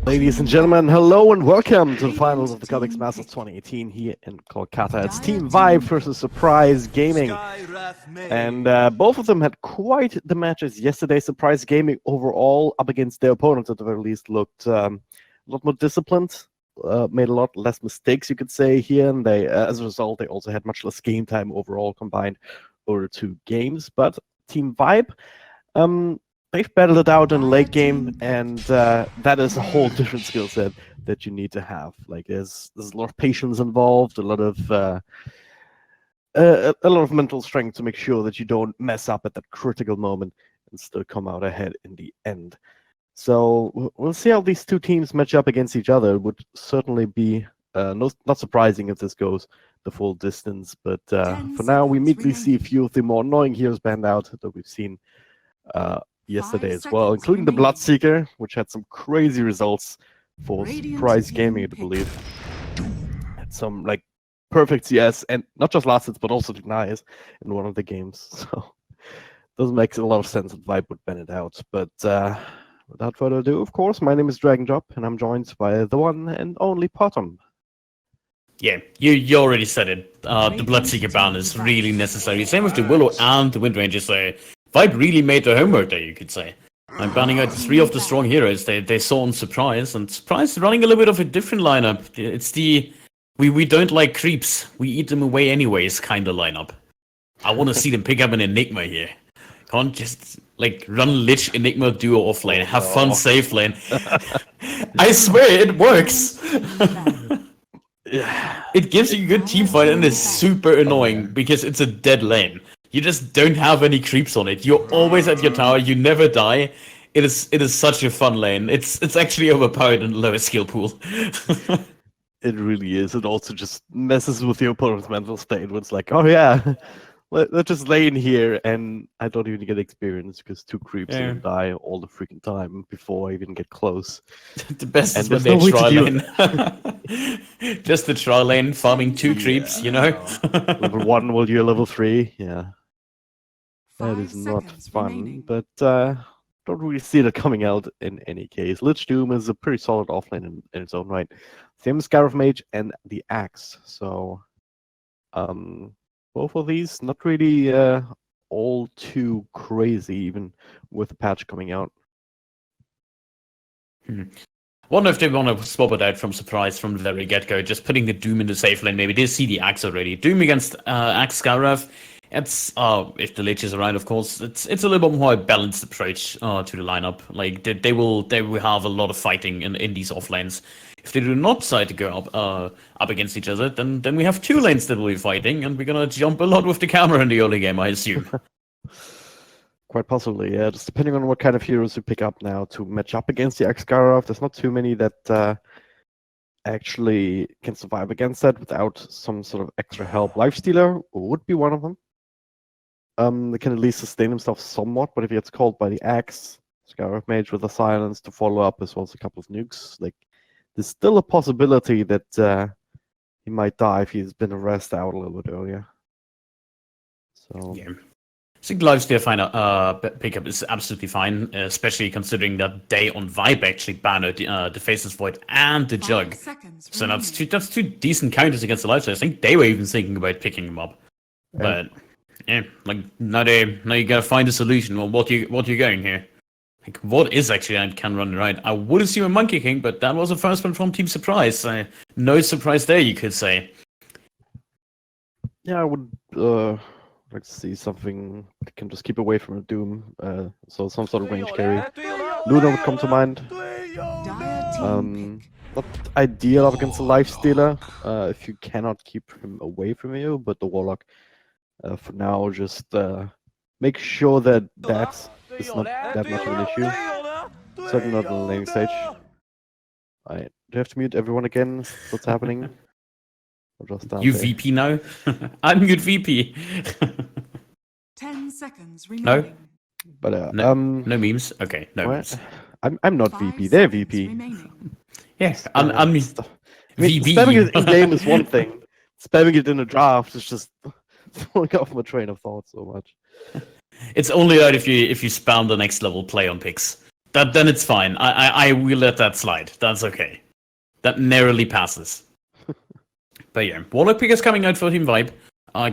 Ladies and gentlemen, hello and welcome to the finals of the Cobx Masters 2018 here in Kolkata. It's Team Vibe versus Surprise Gaming. And both of them had quite the matches yesterday. Surprise Gaming overall up against their opponents at the very least looked a lot more disciplined, made a lot less mistakes, you could say, here. And they, as a result, they also had much less game time overall combined over 2 games. But Team Vibe, they've battled it out in late game, and that is a whole different skill set that you need to have. Like there's a lot of patience involved, a lot of mental strength to make sure that you don't mess up at that critical moment and still come out ahead in the end. So we'll see how these two teams match up against each other. It would certainly be not surprising if this goes the full distance, but for now we immediately see a few of the more annoying heroes banned out that we've seen yesterday as well, including the Bloodseeker, which had some crazy results for Surprise Gaming, I believe. Had some like perfect CS, and not just last hits, but also denies in one of the games. So doesn't make a lot of sense that Vibe would ban it out. But without further ado, of course, my name is DragonDrop, and I'm joined by the one and only Potom. Yeah, you already said it. The Bloodseeker ban is really necessary. Same with the Willow and the Windranger. So Vibe really made their homework there, you could say. I'm banning out 3 of the strong heroes they saw on Surprise, and Surprise is running a little bit of a different lineup. It's the we don't like creeps, we eat them away anyways kind of lineup. I want to see them pick up an Enigma here. Can't just like run Lich Enigma duo off lane, have fun safe lane. I swear it works. It gives you a good team fight and is super annoying because it's a dead lane. You just don't have any creeps on it. You're always at your tower. You never die. It is such a fun lane. It's actually overpowered in the lowest skill pool. It really is. It also just messes with your opponent's mental state. When it's like, oh yeah, let's just lay in here, and I don't even get experience because 2 creeps even die all the freaking time before I even get close. The best is when they trial lane. Just the trial lane farming 2 creeps, you know. Level 1 while you're level 3. Yeah. That is not fun, but don't really see that coming out in any case. Lich Doom is a pretty solid offlane in its own right. Same as Scarab Mage and the Axe. So both of these not really all too crazy, even with the patch coming out. Wonder if they want to swap it out from Surprise from the very get-go, just putting the Doom in the safe lane. Maybe they see the Axe already. Doom against Axe Scarab. It's if the Lich is around, of course. It's a little bit more balanced approach to the lineup. Like they will have a lot of fighting in these off lanes. If they do not decide to go up against each other, then we have 2 lanes that will be fighting, and we're gonna jump a lot with the camera in the early game, I assume. Quite possibly, yeah. Just depending on what kind of heroes you pick up now to match up against the Axe-Scarab. There's not too many that actually can survive against that without some sort of extra help. Lifestealer would be one of them. They can at least sustain himself somewhat, but if he gets called by the Axe, Scarab Mage with a silence to follow up, as well as a couple of nukes, like there's still a possibility that he might die if he's been arrested out a little bit earlier. So yeah. I think Lifestealer pickup is absolutely fine, especially considering that they on Vibe actually banned the Faceless Void and the Jug. So that's 2 decent counters against the Lifestealer. I think they were even thinking about picking him up. But yeah, like now you gotta find a solution. Well, what you going here? Like, what is actually I can run right? I would assume a Monkey King, but that was the first one from Team Surprise. No surprise there, you could say. Yeah, I would like to see something that can just keep away from a Doom. So some sort of range carry. Luna would come to mind. Not ideal up against a Lifestealer if you cannot keep him away from you, but the Warlock. For now, just make sure that is not that much of an issue. Certainly not on the laning stage. Do you have to mute everyone again? What's happening? You VP now? I'm mute VP. 10 seconds remaining. No? But no memes? Okay, no memes. I'm not VP, they're VP. Yes, I'm VP. Spamming it in game is one thing. Spamming it in a draft is just throwing off my train of thought so much. It's only out if you spam the next level play on picks. then it's fine. I will let that slide. That's okay. That narrowly passes. But yeah, Warlock pick is coming out for Team Vibe.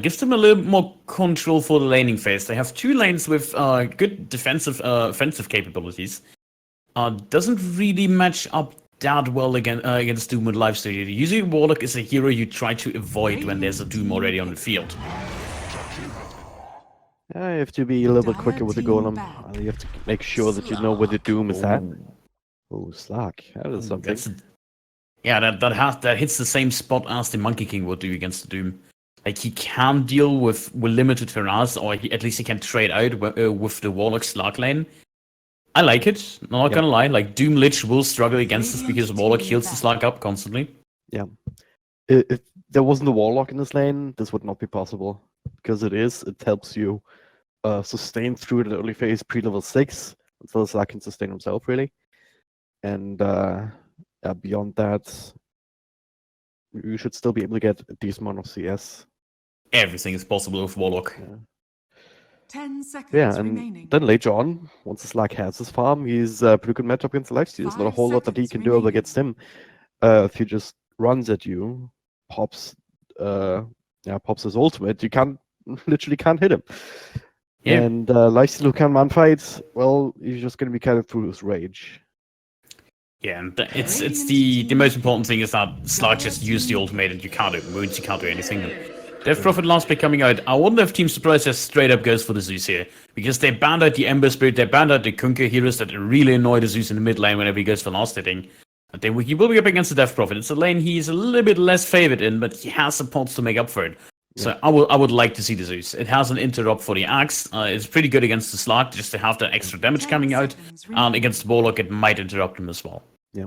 Gives them a little more control for the laning phase. They have 2 lanes with good defensive, offensive capabilities. Doesn't really match up that well against Doom with Lifesteal. Usually Warlock is a hero you try to avoid when there's a Doom already on the field. Yeah, you have to be a little bit quicker with the golem. You have to make sure that you know where the Doom is at. Oh, Slack. That is something. That hits the same spot as the Monkey King would do against the Doom. Like, he can deal with limited harass, or at least he can trade out with the Warlock Slark lane. I like it, not gonna lie. Like, Doom Lich will struggle against this because Warlock heals the Slark up constantly. Yeah. If there wasn't a Warlock in this lane, this would not be possible. Because it helps you sustain through the early phase pre-level 6 until Slark can sustain himself, really. And beyond that, you should still be able to get a decent amount of CS. Everything is possible with Warlock. Yeah. 10 seconds and remaining. then later on, once the Slack has his farm, he's a pretty good matchup against the Lifesteal. There's not a 5 whole lot that he can do seconds against him. If he just runs at you, pops his ultimate, you literally can't hit him. Yeah. And Lifesteal who can man fight, well, he's just going to be kind of through his rage. Yeah, and it's the most important thing is that Slark just used the ultimate and you can't do moons, you can't do anything. Death Prophet last pick coming out. I wonder if Team Surprise just straight up goes for the Zeus here. Because they banned out the Ember Spirit, they banned out the Kunkka heroes that really annoy the Zeus in the mid lane whenever he goes for last hitting. And then he will be up against the Death Prophet. It's a lane he's a little bit less favored in, but he has the pots to make up for it. So I would like to see the Zeus. It has an interrupt for the Axe. It's pretty good against the Slark, just to have that extra damage coming out. And against Warlock, it might interrupt him as well. Yeah.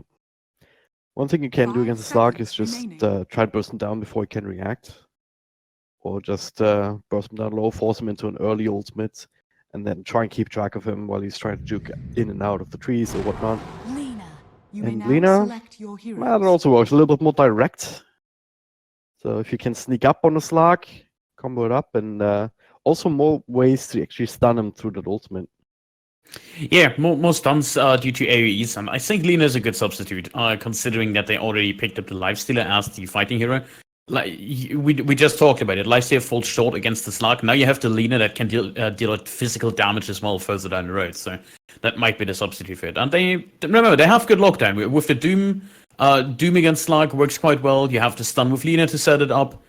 One thing you can do against the Slark is just try and burst him down before he can react. Or just burst him down low, force him into an early ultimate, and then try and keep track of him while he's trying to juke in and out of the trees or whatnot. Lina, that also works a little bit more direct. So if you can sneak up on the Slark, combo it up, and also more ways to actually stun him through that ultimate. Yeah, more stuns due to AoEs, and I think Lina is a good substitute, considering that they already picked up the Lifestealer as the fighting hero. Like we just talked about it, Lifesteal falls short against the Slark. Now you have the Lina that can deal out physical damage as well further down the road, so that might be the substitute for it. And remember, they have good lockdown. With the Doom against Slark works quite well. You have the stun with Lina to set it up.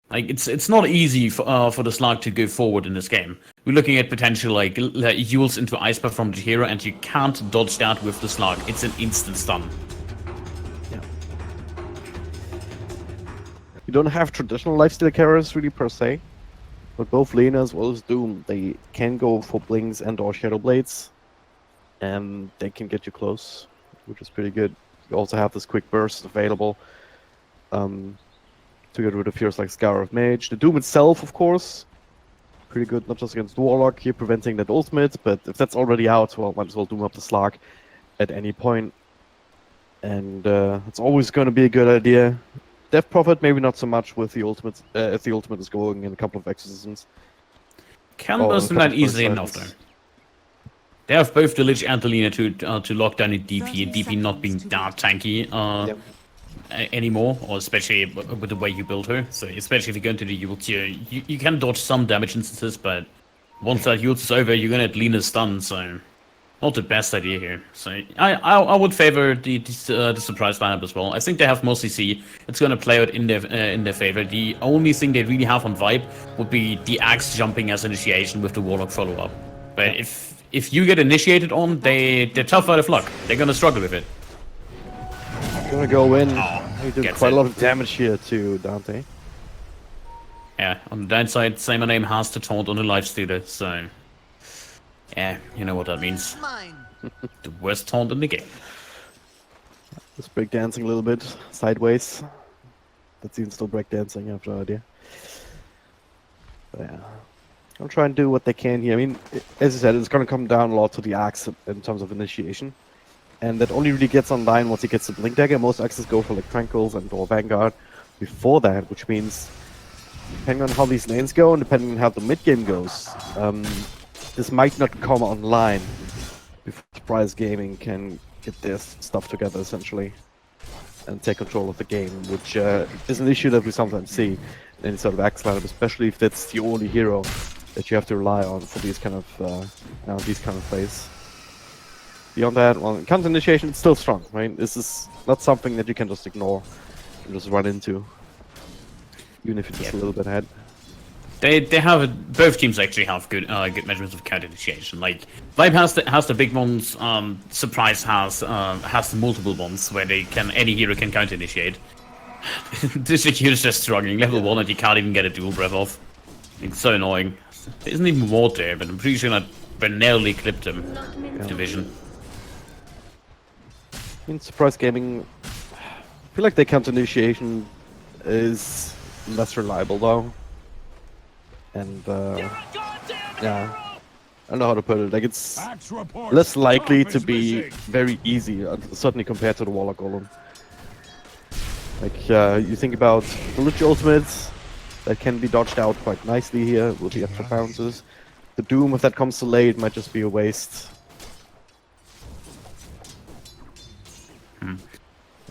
Like it's not easy for the Slark to go forward in this game. We're looking at potential like Yules into Icepath from the hero, and you can't dodge that with the Slark. It's an instant stun. Yeah. You don't have traditional lifesteal carriers really per se, but both Lina as well as Doom, they can go for blinks and or shadow blades, and they can get you close, which is pretty good. You also have this quick burst available. To get rid of heroes like Scar of Mage. The Doom itself, of course, pretty good, not just against Warlock here, preventing that ultimate, but if that's already out, well, might as well Doom up the Slark at any point. And it's always going to be a good idea. Death Prophet, maybe not so much with the ultimate, if the ultimate is going in a couple of exorcisms. Can burst them that easily enough, though. They have both the Lich and the Lina to lock down the DP, and DP not being that tanky. Anymore, or especially with the way you build her. So especially if you go into the Yule tier, you can dodge some damage instances, but once that Yule is over, you're gonna get Lina's stun, so not the best idea here. So I would favor the surprise lineup as well. I think they have more CC. It's gonna play out in their favor. The only thing they really have on Vibe would be the Axe jumping as initiation with the Warlock follow-up. But if you get initiated on, they're tough out of luck. They're gonna struggle with it. Gonna go in. He did quite a lot of damage here to Dante. Yeah, on the downside, Same Name has to taunt on the Lifestealer, so yeah, you know what that means. The worst taunt in the game. Just breakdancing a little bit sideways. That's even still breakdancing after idea. But yeah, I'll try and do what they can here. I mean, as I said, it's gonna come down a lot to the Axe in terms of initiation. And that only really gets online once he gets the Blink Dagger. Most axes go for like Tranquils and or Vanguard before that, which means depending on how these lanes go and depending on how the mid game goes, this might not come online before Surprise Gaming can get their stuff together essentially and take control of the game, which is an issue that we sometimes see in any sort of Axe lineup, especially if that's the only hero that you have to rely on for these kind of plays. Beyond that, well, counter initiation is still strong, right? This is not something that you can just ignore and just run into, even if you're just a little bit ahead. They have both teams actually have good measurements of counter initiation. Like Vibe has the big ones. Surprise has the multiple ones where any hero can counter initiate. This Secure is just struggling level 1 and you can't even get a dual breath off. It's so annoying. There isn't even ward there, but I'm pretty sure that narrowly clipped him. Division. In Surprise Gaming, I feel like their counter initiation is less reliable though. And yeah, I don't know how to put it. Like it's less likely to be very easy, certainly compared to the Warlock Golem. Like you think about the Lich ultimates that can be dodged out quite nicely here with the extra bounces. The Doom, if that comes too late, might just be a waste.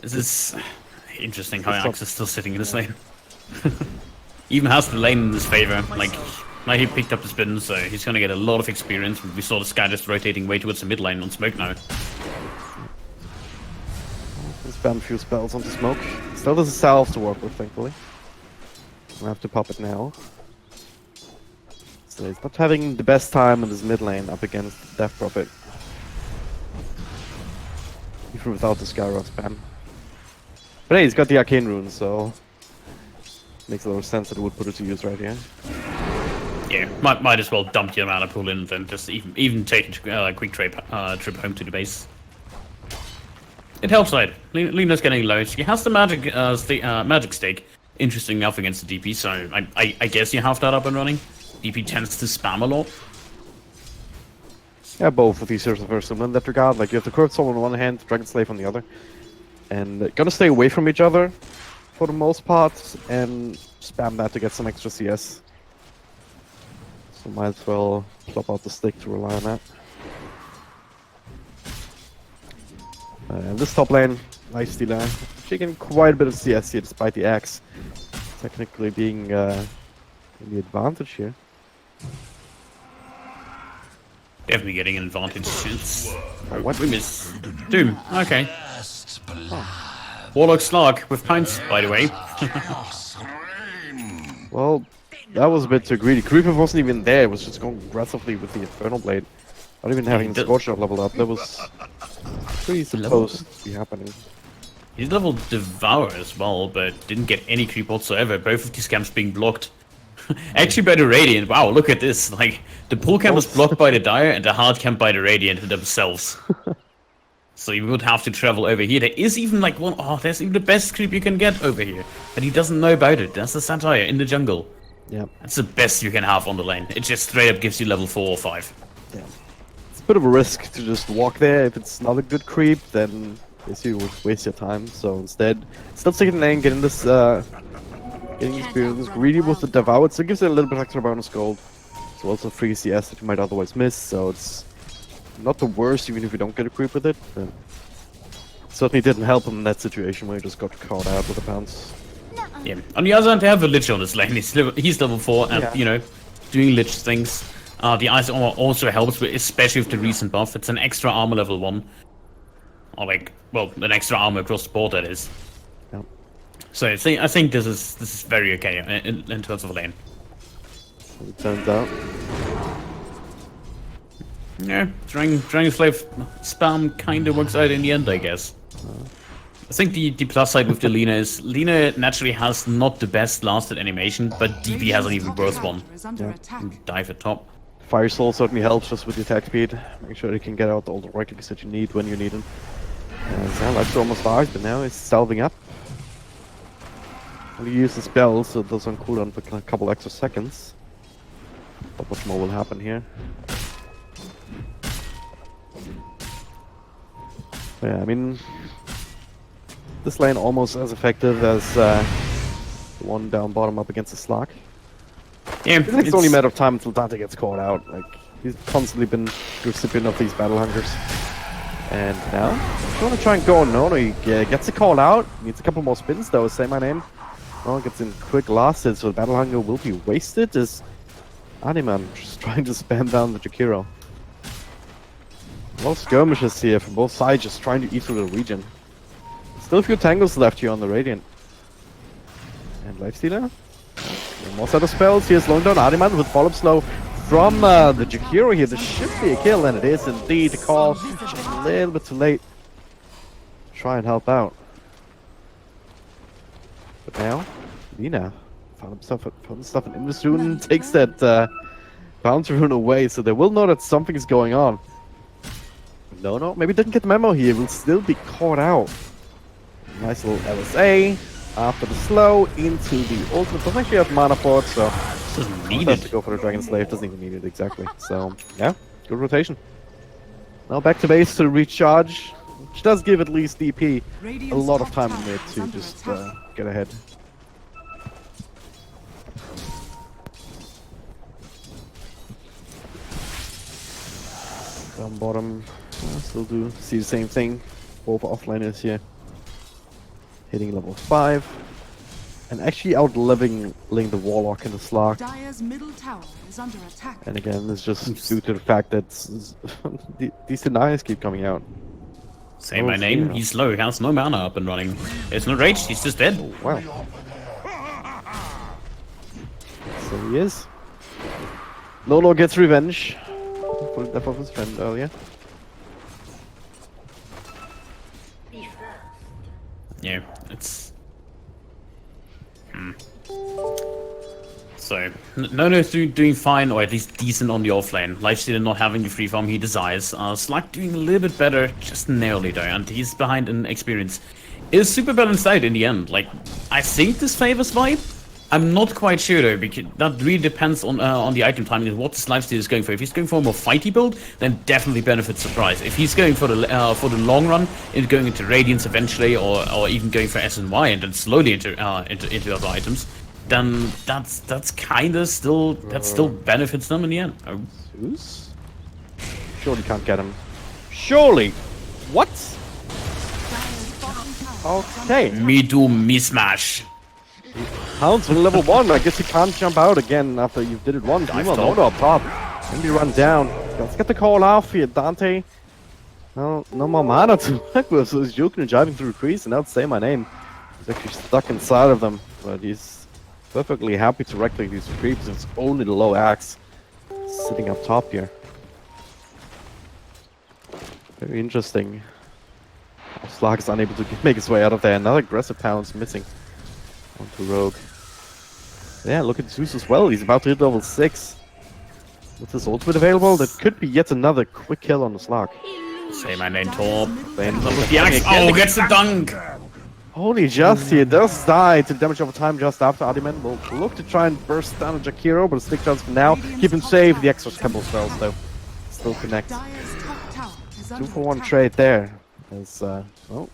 This is interesting how Axe is still sitting in this lane. Even has the lane in his favor. Like, now he picked up the spin, so he's gonna get a lot of experience. We saw the Sky just rotating way towards the mid lane on smoke now. Spam a few spells onto smoke. Still there's a salve to work with, thankfully. I have to pop it now. So he's not having the best time in his mid lane up against Death Prophet. Even without the Skyrock spam. But hey, he's got the Arcane Rune, so makes a lot of sense that it would put it to use right here. Yeah, might as well dump your mana pool in than just even take a quick trip home to the base. It helps out. Luna's getting low. She has the magic stake. Interesting enough against the DP, so I guess you have that up and running. DP tends to spam a lot. Yeah, both of these heroes are very similar in that regard. Like you have the Curved Soul on one hand, Dragon Slave on the other. And gonna stay away from each other for the most part and spam that to get some extra CS. So might as well plop out the stick to rely on that. And this top lane, nice stealer. Actually getting quite a bit of CS here despite the axe technically being in the advantage here. Definitely getting an advantage. What we miss? Doom. Okay. Warlock Slark with pints, by the way. Well, that was a bit too greedy. Creeper wasn't even there. It was just going aggressively with the Infernal Blade. Not even having the Scorch Shot leveled up. That was pretty supposed to be happening. He's leveled Devour as well, but didn't get any creep whatsoever. Both of these camps being blocked. Actually by the Radiant. Wow, look at this. Like, the pool camp was blocked by the Dire and the hard camp by the Radiant themselves. So you would have to travel over here. There is even like there's even the best creep you can get over here. But he doesn't know about it. That's the Satire in the jungle. Yeah. That's the best you can have on the lane. It just straight up gives you level 4 or 5. Yeah. It's a bit of a risk to just walk there. If it's not a good creep, then you would waste your time. So instead, still taking lane, getting this getting experience, greedy with the Devour. So it gives it a little bit extra bonus gold. It's also free CS that you might otherwise miss, so it's not the worst, even if you don't get a creep with it. But it certainly didn't help him in that situation where he just got caught out with a bounce. Yeah. On the other hand, they have a Lich on this lane. He's level 4 and, you know, doing Lich things. The Ice Armor also helps, especially with the recent buff. It's an extra armor level 1. Or like, well, an extra armor across the board, that is. Yeah. So I think this is very okay in terms of lane. It turns out. Yeah, Dragon Slave spam kind of works out in the end, I guess. I think the plus side with the Lina is Lina naturally has not the best lasted animation, but DP has an even worse one. Yeah. Dive at top. Fire Soul certainly helps just with the attack speed. Make sure you can get out all the right clicks that you need when you need them. And yeah, life's almost 5, but now it's salving up. Only use the spell, so it does on cooldown for a couple extra seconds. Not much more will happen here. Yeah, I mean, this lane almost as effective as the one down bottom up against the Slark. Yeah, I think it's only a matter of time until Dante gets caught out. Like, he's constantly been the recipient of these battle hungers. And now, he's going to try and go on Nono. He gets a call out. Needs a couple more spins though. Say my name. Oh, gets in quick last hit, so the Battle Hunger will be wasted. As Animan just trying to spam down the Jakiro. A lot of skirmishes here from both sides, just trying to eat through the region. Still a few tangles left here on the Radiant. And Lifestealer. More set of spells here, slowing down Animan with follow-up slow from the Jakiro here. This should be a kill, and it is indeed. The call just a little bit too late. Try and help out. But now, Lina found stuff in Invisrune, takes that bounce rune away, so they will know that something's going on. No, maybe didn't get the memo here, will still be caught out. Nice little LSA after the slow into the ultimate. Doesn't actually have mana for it, so Doesn't need has it. to go for the Dragon Slave, doesn't even need it exactly. So yeah, good rotation. Now back to base to recharge, which does give at least DP a lot of time in mid to just get ahead. Down bottom, still do see the same thing. Both offliners here. Hitting level 5. And actually outliving the Warlock in the Slark. Dire's middle tower is under attack. And again, it's just due to the fact that these deniers keep coming out. Say my name, he's slow, he has no mana up and running. There's no rage, he's just dead. Wow. So he is. Lolo gets revenge for the death of his friend earlier. Yeah, it's... So, Nono's doing fine, or at least decent on the offlane. Lifestealer not having the free farm he desires. Slack doing a little bit better, just narrowly though, and he's behind in experience. Is super balanced out in the end. Like, I think this favors Vibe. I'm not quite sure though, because that really depends on the item timing and what this Lifestealer is going for. If he's going for a more fighty build, then definitely benefits Surprise. If he's going for the long run, into going into Radiance eventually, or even going for SNY and then slowly into other items, then that's kinda still benefits them in the end. Oh. Zeus? Surely can't get him. Surely! What? Okay. Me do me smash. Hounds on level 1. I guess he can't jump out again after you did it once. Dive Meanwhile, Nono up top. Maybe run down. Let's get the call off here. Dante. No more mana to work with, so he's joking and driving through the crease, and now say my name. He's actually stuck inside of them, but he's perfectly happy to wreck these creeps. It's only the low axe sitting up top here. Very interesting. Slag is unable to make his way out of there. Another aggressive pounce missing onto Rogue. Yeah, look at Zeus as well. He's about to hit level 6. With his ultimate available, that could be yet another quick kill on the Slag. Say my name, Torb. Then The axe. Oh, gets the dunk! Only just here does die to damage over time just after Adiman will look to try and burst down the Jakiro, but a stick chance for now. Keep him safe. The extra temple spells though still connect. Dire's top tower is under 2-for-1 attack. trade there. As well,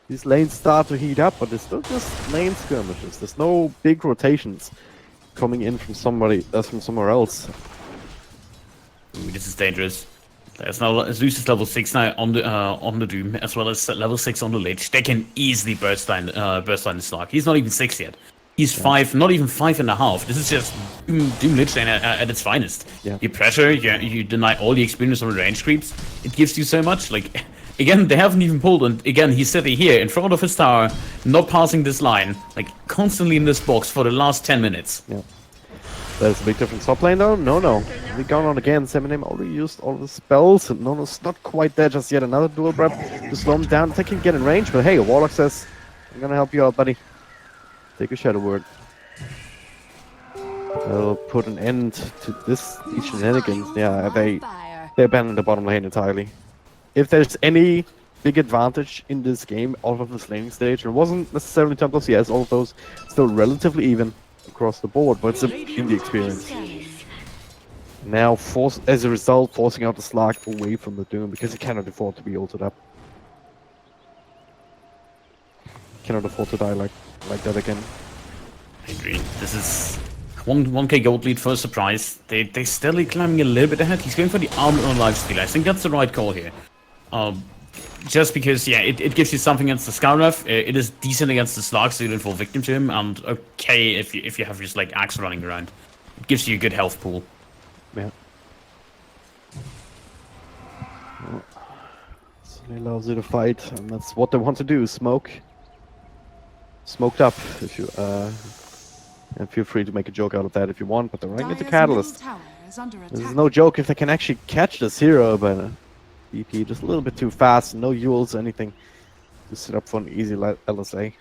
these lanes start to heat up, but there's still just lane skirmishes. There's no big rotations coming in from somewhere else. Ooh, this is dangerous. There's now Zeus is level 6 now on the Doom, as well as level 6 on the Lich. They can easily burst down the Slark. He's not even 6 yet. He's 5, not even 5.5. This is just Doom Lich Lane at its finest. Yeah. You pressure, you deny all the experience on the range creeps. It gives you so much. Like, again, they haven't even pulled, and again, he's sitting here in front of his tower, not passing this line, like constantly in this box for the last 10 minutes. Yeah. There's a big difference. Top lane though? No. We gone on again. Seminim already used all the spells, and Nono's not quite there just yet. Another dual prep to slow him down. I think he can get in range, but hey, Warlock says, I'm gonna help you out, buddy. Take a shadow word. That'll put an end to these shenanigans. Yeah, they abandoned the bottom lane entirely. If there's any big advantage in this game out of this laning stage, it wasn't necessarily Templars, yes, all of those still relatively even across the board, but it's in the experience. Now, as a result, forcing out the Slag away from the Doom because he cannot afford to be ulted up. Cannot afford to die like that again. I agree. This is 1k gold lead for a Surprise. They steadily climbing a little bit ahead. He's going for the armor on Lifestealer. I think that's the right call here. Just because, yeah, it gives you something against the Scaraf. It is decent against the Slug, so you don't fall victim to him, and okay if you have just like Axe running around. It gives you a good health pool. Yeah. Well, certainly allows you to fight, and that's what they want to do. Smoked up, if you and feel free to make a joke out of that if you want, but they're running into Dire's Catalyst. middle tower is under This is attack. no joke if they can actually catch this hero, but BP just a little bit too fast, no Yules, anything to set up for an easy LSA.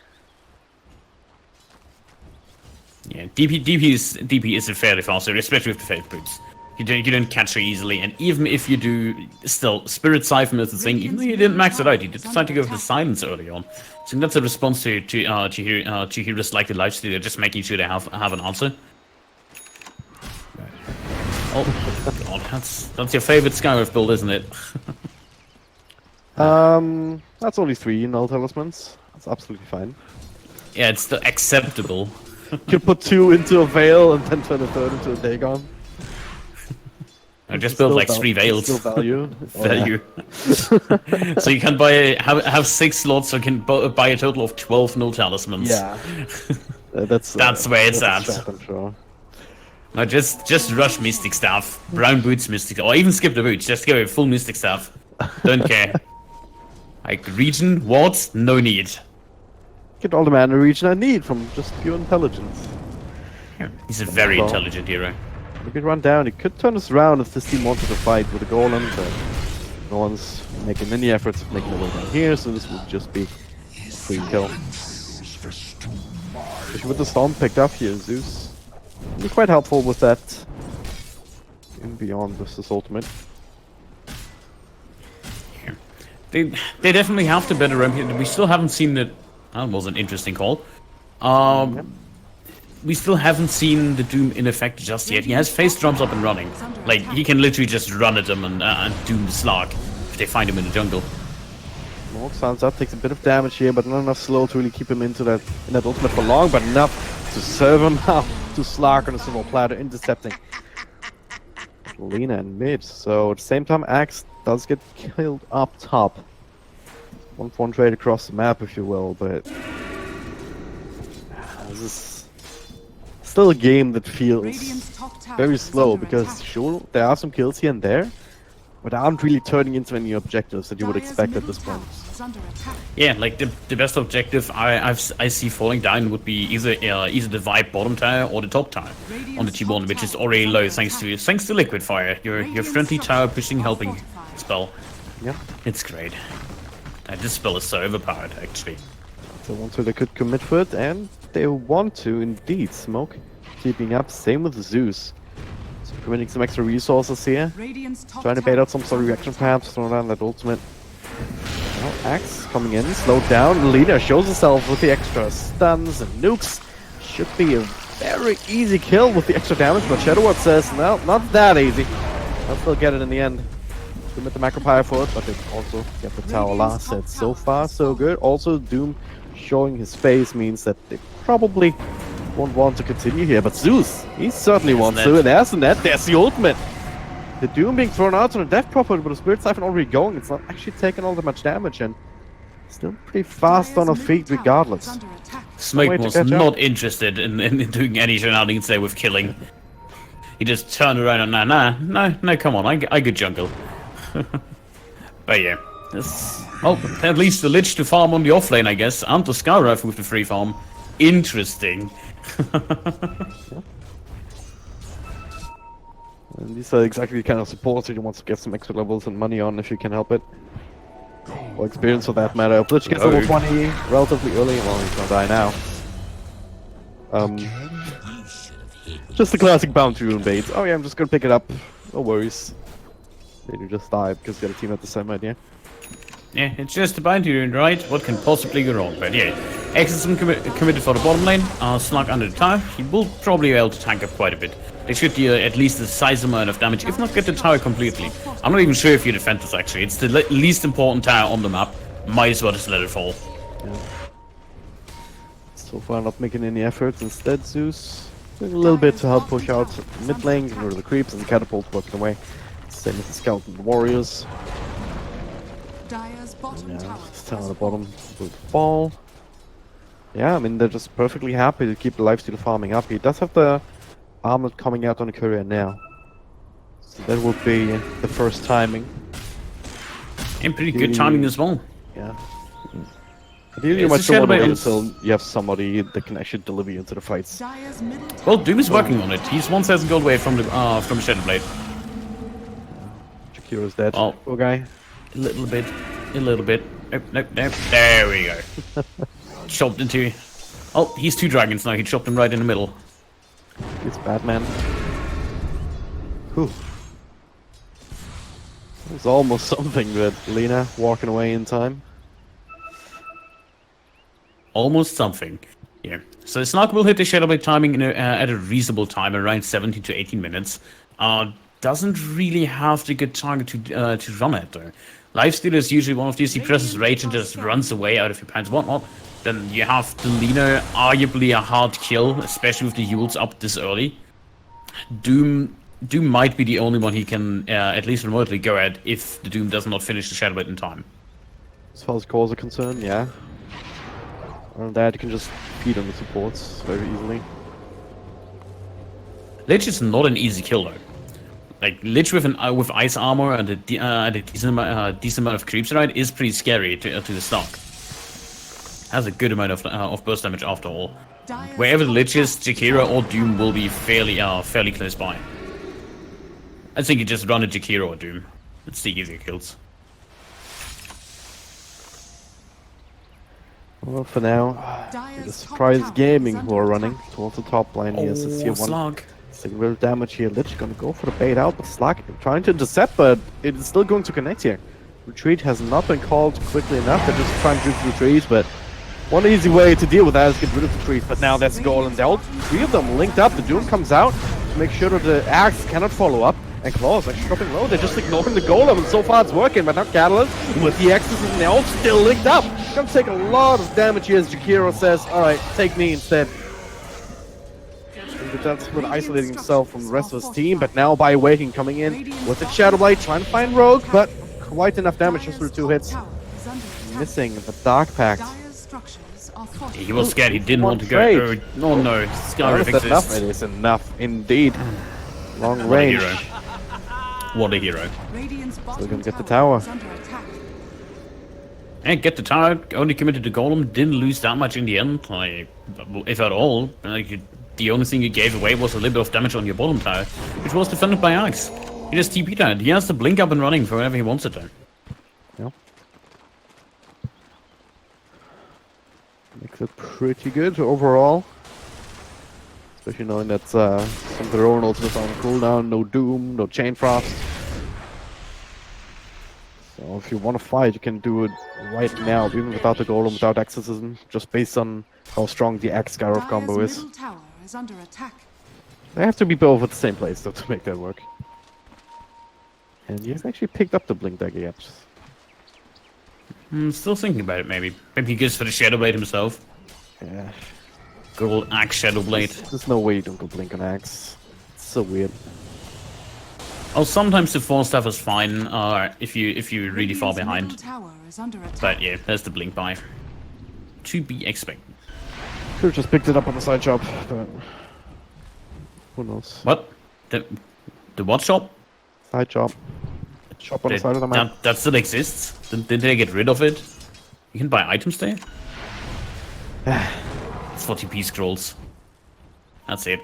Yeah, DP is a fairly fast hero, especially with the Fate Boots. You don't catch her easily, and even if you do, still, Spirit Siphon is the thing. Even though you didn't max it out, you did decide to go for the Silence early on. So that's a response to heroes like the Lifestealer, just making sure they have an answer. Oh god, that's your favorite Skywrath build, isn't it? That's only 3 null talismans. That's absolutely fine. Yeah, it's still acceptable. You could put 2 into a Veil and then turn a 3rd into a Dagon. I just build like 3 Veils. Still value. Value. So you can have 6 slots, so you can buy a total of 12 null talismans. Yeah. That's where it's at. Strat, I'm sure. No, just rush Mystic Staff, Brown Boots Mystic, or even skip the boots. Just go full Mystic Staff. Don't care. Like region, wards, no need. Get all the mana region I need from just pure intelligence. He's a very Well, intelligent hero. We could run down. He could turn us around if this team wanted to fight with a golem, but no one's making any efforts of making a way down here, so this would just be a free kill. Especially with the storm picked up here, Zeus. Be quite helpful with that. In beyond this ultimate. They definitely have to better ramp here. We still haven't seen it. That was an interesting call. We still haven't seen the Doom in effect just yet. He has face drums up and running. Like, he can literally just run at them and Doom the Slug if they find him in the jungle. Morg sounds up, takes a bit of damage here, but not enough slow to really keep him in that ultimate for long, but enough to serve him out to Slug on a silver platter, intercepting Lena in mid. So at the same time, Axe does get killed up top. 1-1 trade across the map, if you will, but this is still a game that feels Radiant's top tower very is slow under because attack. sure, there are some kills here and there, but they aren't really turning into any objectives that you would Dire's expect at middle this tower point. is under attack. Yeah, like the best objective I see falling down would be either the Vibe bottom tower or the top tower on the T1, which is already low thanks to Liquid Fire, your friendly tower pushing helping spell. Yeah. It's great. This spell is so overpowered actually. So once they could commit for it, and they want to indeed. Smoke keeping up, same with Zeus. So committing some extra resources here. Radiant's top Trying to bait tower out some is sort of under reaction attack. perhaps, throw down that ultimate. Now Axe coming in, slowed down. Lena shows herself with the extra stuns and nukes. Should be a very easy kill with the extra damage, but Shadowward says, no, not that easy. I'll still get it in the end. Commit the Macropire for it, but they also get the tower last hit. So far, so good. Also, Doom showing his face means that they probably won't want to continue here. But Zeus, he certainly wants to, and there's the net, there's the ultimate. The Doom being thrown out on a death prophet, but the Spirit Siphon already going. It's not actually taking all that much damage, and still pretty fast on her Dire's feet middle tower regardless. is under attack. Snake way to was catch up. not interested in doing any shenanigans there with killing. He just turned around and no, come on, I good jungle. But yeah, well, at least the Lich to farm on the offlane, I guess, and the Skywrath with the free farm. Interesting. And these are exactly the kind of supports that you want to get some extra levels and money on if you can help it. Or experience for that matter. Blitch gets level 20 relatively early. Well, he's gonna die now. Just the classic bounty rune bait. Oh yeah, I'm just gonna pick it up. No worries. Then you just die because the other team had the same idea. Yeah, it's just a bounty rune, right? What can possibly go wrong? But yeah, Exorcism committed for the bottom lane. Slug under the tower. He will probably be able to tank up quite a bit. They should deal at least a sizable amount of damage, if not get the tower completely. I'm not even sure if you defend this actually. It's the least important tower on the map. Might as well just let it fall. Yeah. So far not making any efforts. Instead, Zeus doing a little bit to help push out mid lane, get rid of the creeps, and the catapult working away. Same as the skeleton warriors. Dire's bottom Yeah, tower still on has the bottom will fall. Yeah, I mean, they're just perfectly happy to keep the lifesteal farming up. He does have the armlet coming out on the courier now. So that would be the first timing. And pretty good timing as well. Yeah. Ideally, you It's might a still want to Shadowblade wait is- until you have somebody that can actually deliver you into the fights. Dire's middle tower. Well, Doom is working on it. He's 1,000 gold away from the Shadowblade. Jakiro's dead. Oh. Poor guy. A little bit. A little bit. Nope, nope, nope. There we go. Chopped into... Oh, he's 2 dragons now. He chopped him right in the middle. It's Batman. Whew. It was almost something with Lena walking away in time. Almost something. Yeah. So Snark will hit the Shadowblade timing at a reasonable time, around 17 to 18 minutes. Doesn't really have the good target to run at, though. Lifesteal is usually one of these, he presses rage and just runs away out of your pants, whatnot. Then you have the Lena, arguably a hard kill, especially with the Yules up this early. Doom might be the only one he can at least remotely go at if the Doom does not finish the Shadowblade in time. As far as cores are concerned, yeah. Other than that, you can just feed on the supports very easily. Lich is not an easy kill though. Like Lich with ice armor and a decent amount of creeps around is pretty scary to the stock. Has a good amount of burst damage after all. Dire's Wherever the top Lich is, tower Jakira or Doom will be fairly close by. I think you just run a Jakira or Doom. It's the easier kills. Well, for now, Dire's the top Surprise tower Gaming is who are under running attack. towards the top line here. So see one Slug. real damage here. Lich gonna go for the bait out, but Slug trying to intercept, but it is still going to connect here. Retreat has not been called quickly enough. They're just trying to juke the trees, but one easy way to deal with that is get rid of the trees. But now that's goal, and all 3 of them linked up. The Doom comes out to make sure that the Axe cannot follow up. And Claws actually dropping low. They're just ignoring the golem, and so far it's working. But now Catalyst with the Axes and Elf still linked up. Gonna take a lot of damage here as Jakiro says, "All right, take me instead." And that's been isolating himself from the rest of his team. But now by Waking coming in with the Shadowblade, trying to find Rogue, but quite enough damage just through 2 hits. Tower is under attack. Missing the Dark Pact. Dire's structures are fortified. He was scared. He didn't One want to go. trade. Oh no, Skyriff Is that enough? exists. It is enough indeed. Long What a range. hero. What a hero. Radiant's bottom gonna get the tower. is under attack. And get the tower, only committed to Golem, didn't lose that much in the end, like, if at all. Like, the only thing you gave away was a little bit of damage on your bottom tower, which was defended by Axe. He just TP'd that. He has to blink up and running for whenever he wants it to. Yeah. Makes it pretty good overall. Especially knowing that some of their own ultimates are on cooldown, no Doom, no Chain Frost. So if you want to fight, you can do it right now, even without the Golem, without Exorcism, just based on how strong the Axe Skyroth combo Dire's is. middle tower is under attack. They have to be both at the same place though to make that work. And he has actually picked up the Blink Dagger yet. Still thinking about it, maybe. Maybe he goes for the Shadowblade himself. Yeah. Good old Axe Shadowblade. There's no way you don't go Blink on Axe. It's so weird. Oh, sometimes the 4-staff is fine, if you're really far Radiant's behind. middle tower is under attack. But yeah, there's the blink buy. To be expected. Could have just picked it up on the side shop, but who knows? What? The what shop? Side shop. Shop on the side of the map. That still exists? Did they get rid of it? You can buy items there? 40p scrolls. That's it.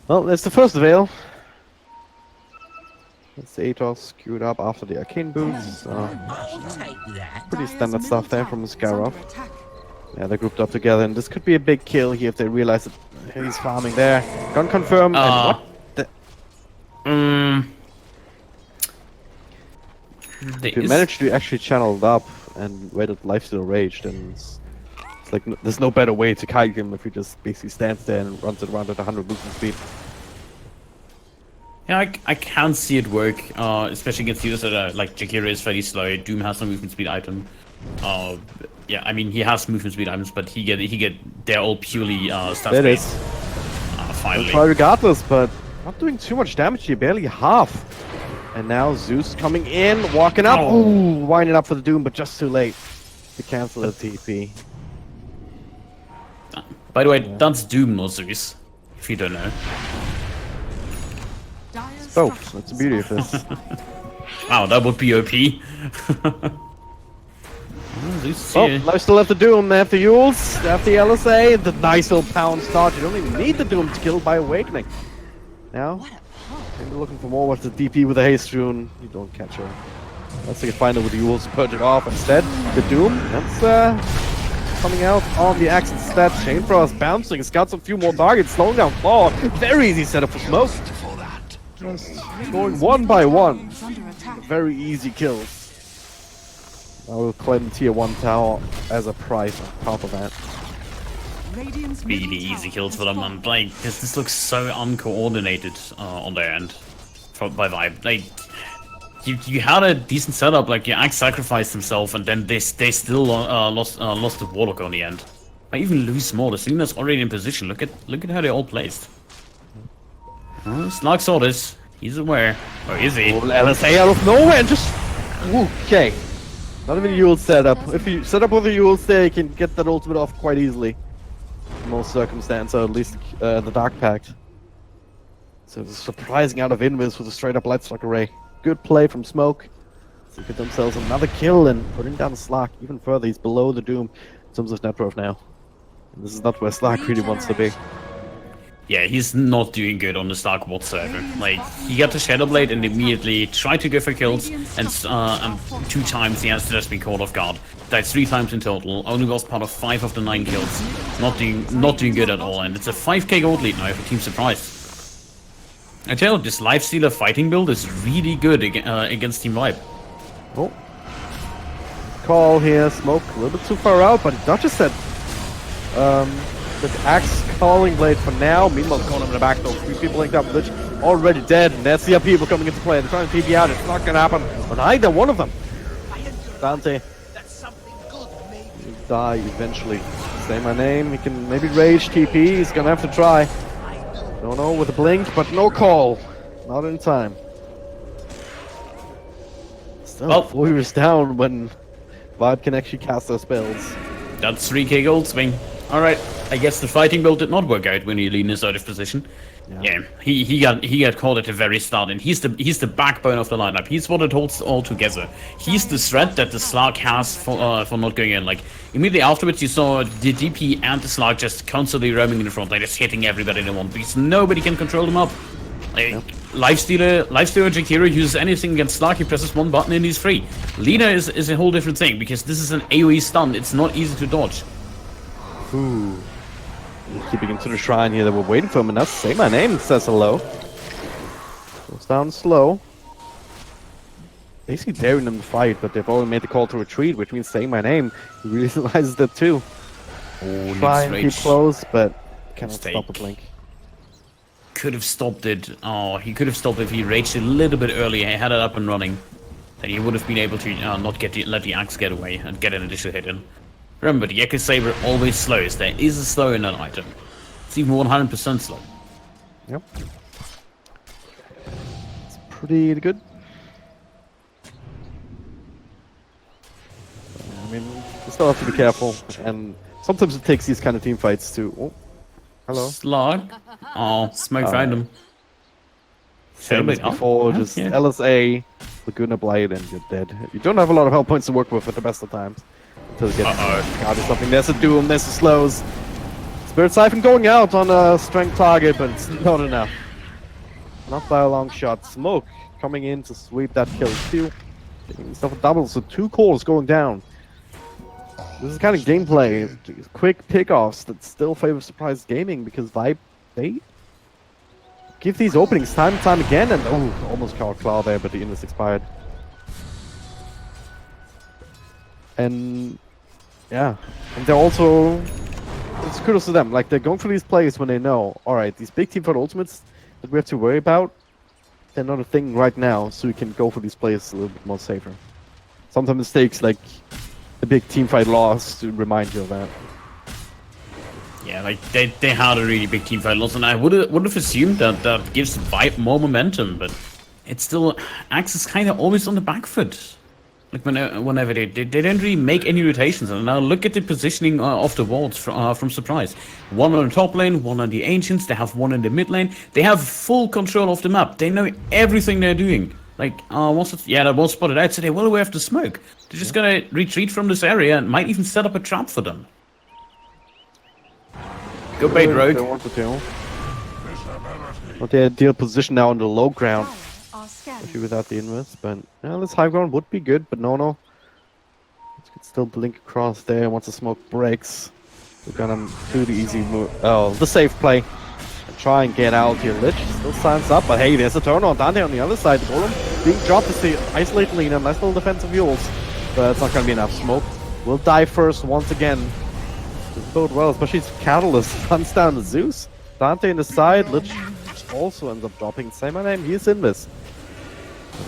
Well, that's the first veil. That's the Atos skewed up after the arcane boots. Pretty standard stuff there from the Skyroth. Yeah, they're grouped up together, and this could be a big kill here if they realize that he's farming there. Gun confirm, and what? If you manage to actually channel it up and waited lifesteal rage, then it's like there's no better way to kite him if he just basically stands there and runs it around at 100 movement speed. Yeah, I can see it work, especially against users that are, like, Jakira is fairly slow, Doom has no movement speed item. Yeah, I mean, he has movement speed items, but they're all purely stats That based. is. Finally. Try regardless, but not doing too much damage here, barely half. And now Zeus coming in, walking up. Oh. Ooh, winding up for the Doom, but just too late to cancel the TP. By the way, that's Doom, not Zeus. If you don't know. Dire's Both. structures That's the beauty of are this. fortified. Wow, that would be OP. Oh, Zeus Oh, here. now still have the Doom. They have the Yules, they have the LSA, the nice little pound start. You don't even need the Doom to kill by Awakening. Now, What a pump. maybe looking for more with the DP with the Haste Rune. You don't catch her. Let's see if find it with the Yules to purge it off instead. The Doom, that's coming out on the axe instead. Chain Frost bouncing. It's got some few more targets, slowing down Claw. Very easy setup for Smoke. Just going one by one. Is under attack. Very easy kills. I will claim the tier 1 tower as a price on top of that. Radiant's Really middle easy tower kills for has them, man. fallen. Like, this looks so uncoordinated on their end. By Vibe. Like, you had a decent setup, like, your Axe sacrificed himself, and then they still lost the Warlock on the end. I even lose more. The Selina's already in position. Look at how they're all placed. Slark saw this. He's aware. Or is he? Oh, LSA out of nowhere and just... Okay. Not even Yule setup. If you set up with a Yule there, you can get that ultimate off quite easily. In most circumstances, or at least the Dark Pact. So it's surprising out of Invis with a straight up Lightstruck array. Good play from Smoke. So get themselves another kill and putting down Slark even further. He's below the Doom in terms of net worth now. And this is not where Slark really wants to be. Yeah, he's not doing good on the Stark whatsoever. Like, he got the Shadow Blade and immediately tried to go for kills, and 2 times he has just been caught off guard. Died 3 times in total, only lost part of 5 of the 9 kills. Not doing good at all, and it's a 5k gold lead now for Team Surprise. I tell you, this Lifestealer fighting build is really good against Team Vibe. Oh. Call here, Smoke a little bit too far out, but he dodges it. With Axe Calling Blade for now. Meanwhile, Conan in the back though. 3 people linked up. Lich already dead. And that's the people coming into play. They're trying to TP out. It's not gonna happen on either one of them. Dante. He'll die eventually. Say my name. He can maybe rage TP. He's gonna have to try. Don't know with a blink, but no call. Not in time. Still 4 years down when Vibe can actually cast their spells. That's 3k gold swing. Alright, I guess the fighting build did not work out when Eileen is out of position. Yeah, he got caught at the very start, and he's the backbone of the lineup. He's what it holds all together. He's the threat that the Slark has for not going in. Like, immediately afterwards, you saw the DP and the Slark just constantly roaming in the front, like just hitting everybody in one piece. Nobody can control them up. Like, Lifestealer Jakiro uses anything against Slark, he presses one button and he's free. Lina is a whole different thing, because this is an AoE stun. It's not easy to dodge. Ooh. Keeping him to the shrine here that we're waiting for him, and that's Say My Name says hello. Goes down slow. Basically daring them to fight, but they've already made the call to retreat, which means Say My Name. He realizes that too. Oh, Try and keep close, but cannot Mistake. stop the blink. Could have stopped it. Oh, he could have stopped it if he raged a little bit earlier. He had it up and running. Then he would have been able to not let the axe get away and get an additional hit in. Remember, the Echo Saber always slows. There is a slow in that item. It's even 100% slow. Yep. It's pretty good. I mean, you still have to be careful, and sometimes it takes these kind of team fights to... Oh, hello. Slug. Oh, Smoke found him. Same as Oh, before, just yeah. LSA, Laguna Blight, and you're dead. You don't have a lot of health points to work with at the best of times. Until you get God or something. There's a Doom, there's a Slows. Spirit Siphon going out on a strength target, but it's not enough. Not by a long shot. Smoke coming in to sweep that kill. Steal. Taking himself a double, so 2 cores going down. This is kind of gameplay. Quick pickoffs that still favor Surprise Gaming, because Vibe, they give these openings time and time again, and oh, almost caught Claw there, but the Invis expired. And yeah, and they're also, it's kudos to them. Like, they're going for these plays when they know, all right, these big team fight ultimates that we have to worry about, they're not a thing right now, so we can go for these plays a little bit more safer. Sometimes it takes like a big team fight loss to remind you of that. Yeah, like they had a really big team fight loss, and I would have assumed that gives Vibe more momentum, but it's still Axe is kind of always on the back foot. Like whenever they don't really make any rotations. And now look at the positioning of the wards from Surprise. One on the top lane, one on the Ancients. They have one in the mid lane. They have full control of the map. They know everything they're doing. Like, that was spotted out, so they're well aware of the smoke. They're just gonna retreat from this area and might even set up a trap for them. Go bait, Rogue. They wanted to. But the ideal position now on the low ground. Especially without the invis, but this high ground would be good, but no. It could still blink across there once the smoke breaks. We're gonna do the easy move. Oh, the safe play. And try and get out here. Lich still signs up, but hey, there's a turn on Dante on the other side. The golem being dropped is the isolate Lina. Nice little defensive Yules, but it's not gonna be enough smoke. We'll die first once again. This bode well, especially his Catalyst runs down the Zeus. Dante in the side, Lich also ends up dropping. Say my name, he's in this.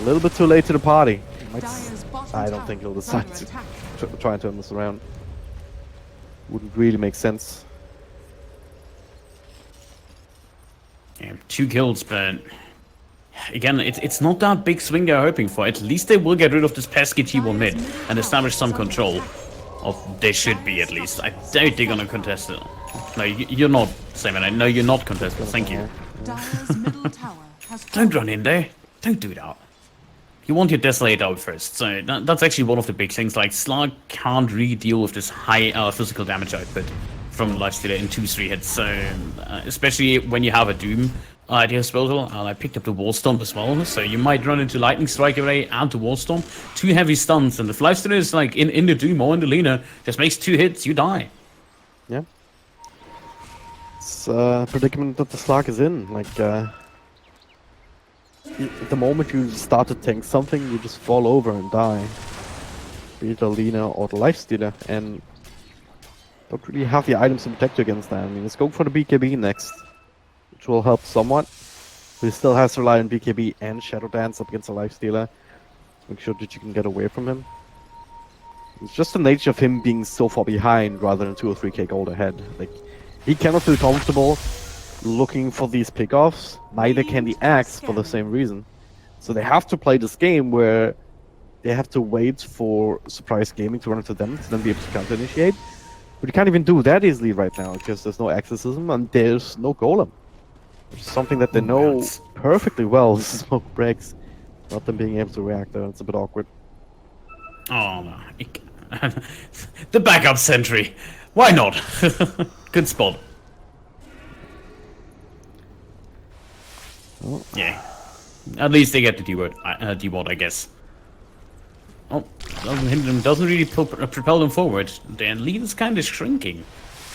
A little bit too late to the party. I don't think he'll decide to try and turn this around. Wouldn't really make sense. Yeah, 2 kills, but again, it's not that big swing they're hoping for. At least they will get rid of this pesky T1 mid and establish some control. They should be, at least. I doubt they're gonna contest it. No, you're not, Simon. No, you're not contested. Thank you. Don't run in there. Don't do that. You want your Desolate out first, so that's actually one of the big things. Like, Slark can't really deal with this high physical damage output from Lifestealer in 2-3 hits, so especially when you have a Doom at your disposal. I picked up the Wall Stomp as well, so you might run into Lightning Strike Array and the Wall Stomp. 2 heavy stuns, and if Lifestealer is like in the Doom or in the Lina, just makes 2 hits, you die. Yeah. It's a predicament that the Slark is in. Like, the moment you start to tank something, you just fall over and die. Be it the Lina or the Lifestealer, and don't really have the items to protect you against that. I mean, let's go for the BKB next, which will help somewhat. But he still has to rely on BKB and Shadow Dance up against the Lifestealer. Make sure that you can get away from him. It's just the nature of him being so far behind rather than 2 or 3k gold ahead. Like, he cannot feel comfortable looking for these pickoffs, neither can the Axe for the same reason. So they have to play this game where they have to wait for Surprise Gaming to run into them to then be able to counter-initiate. But you can't even do that easily right now because there's no exorcism and there's no golem. Which is something that they know perfectly well. This smoke breaks. Not them being able to react there, it's a bit awkward. Oh no. The backup sentry. Why not? Good spot. Oh. Yeah. At least they get the D-ward, I guess. Oh, doesn't hinder them, doesn't really propel them forward. Their lead is kind of shrinking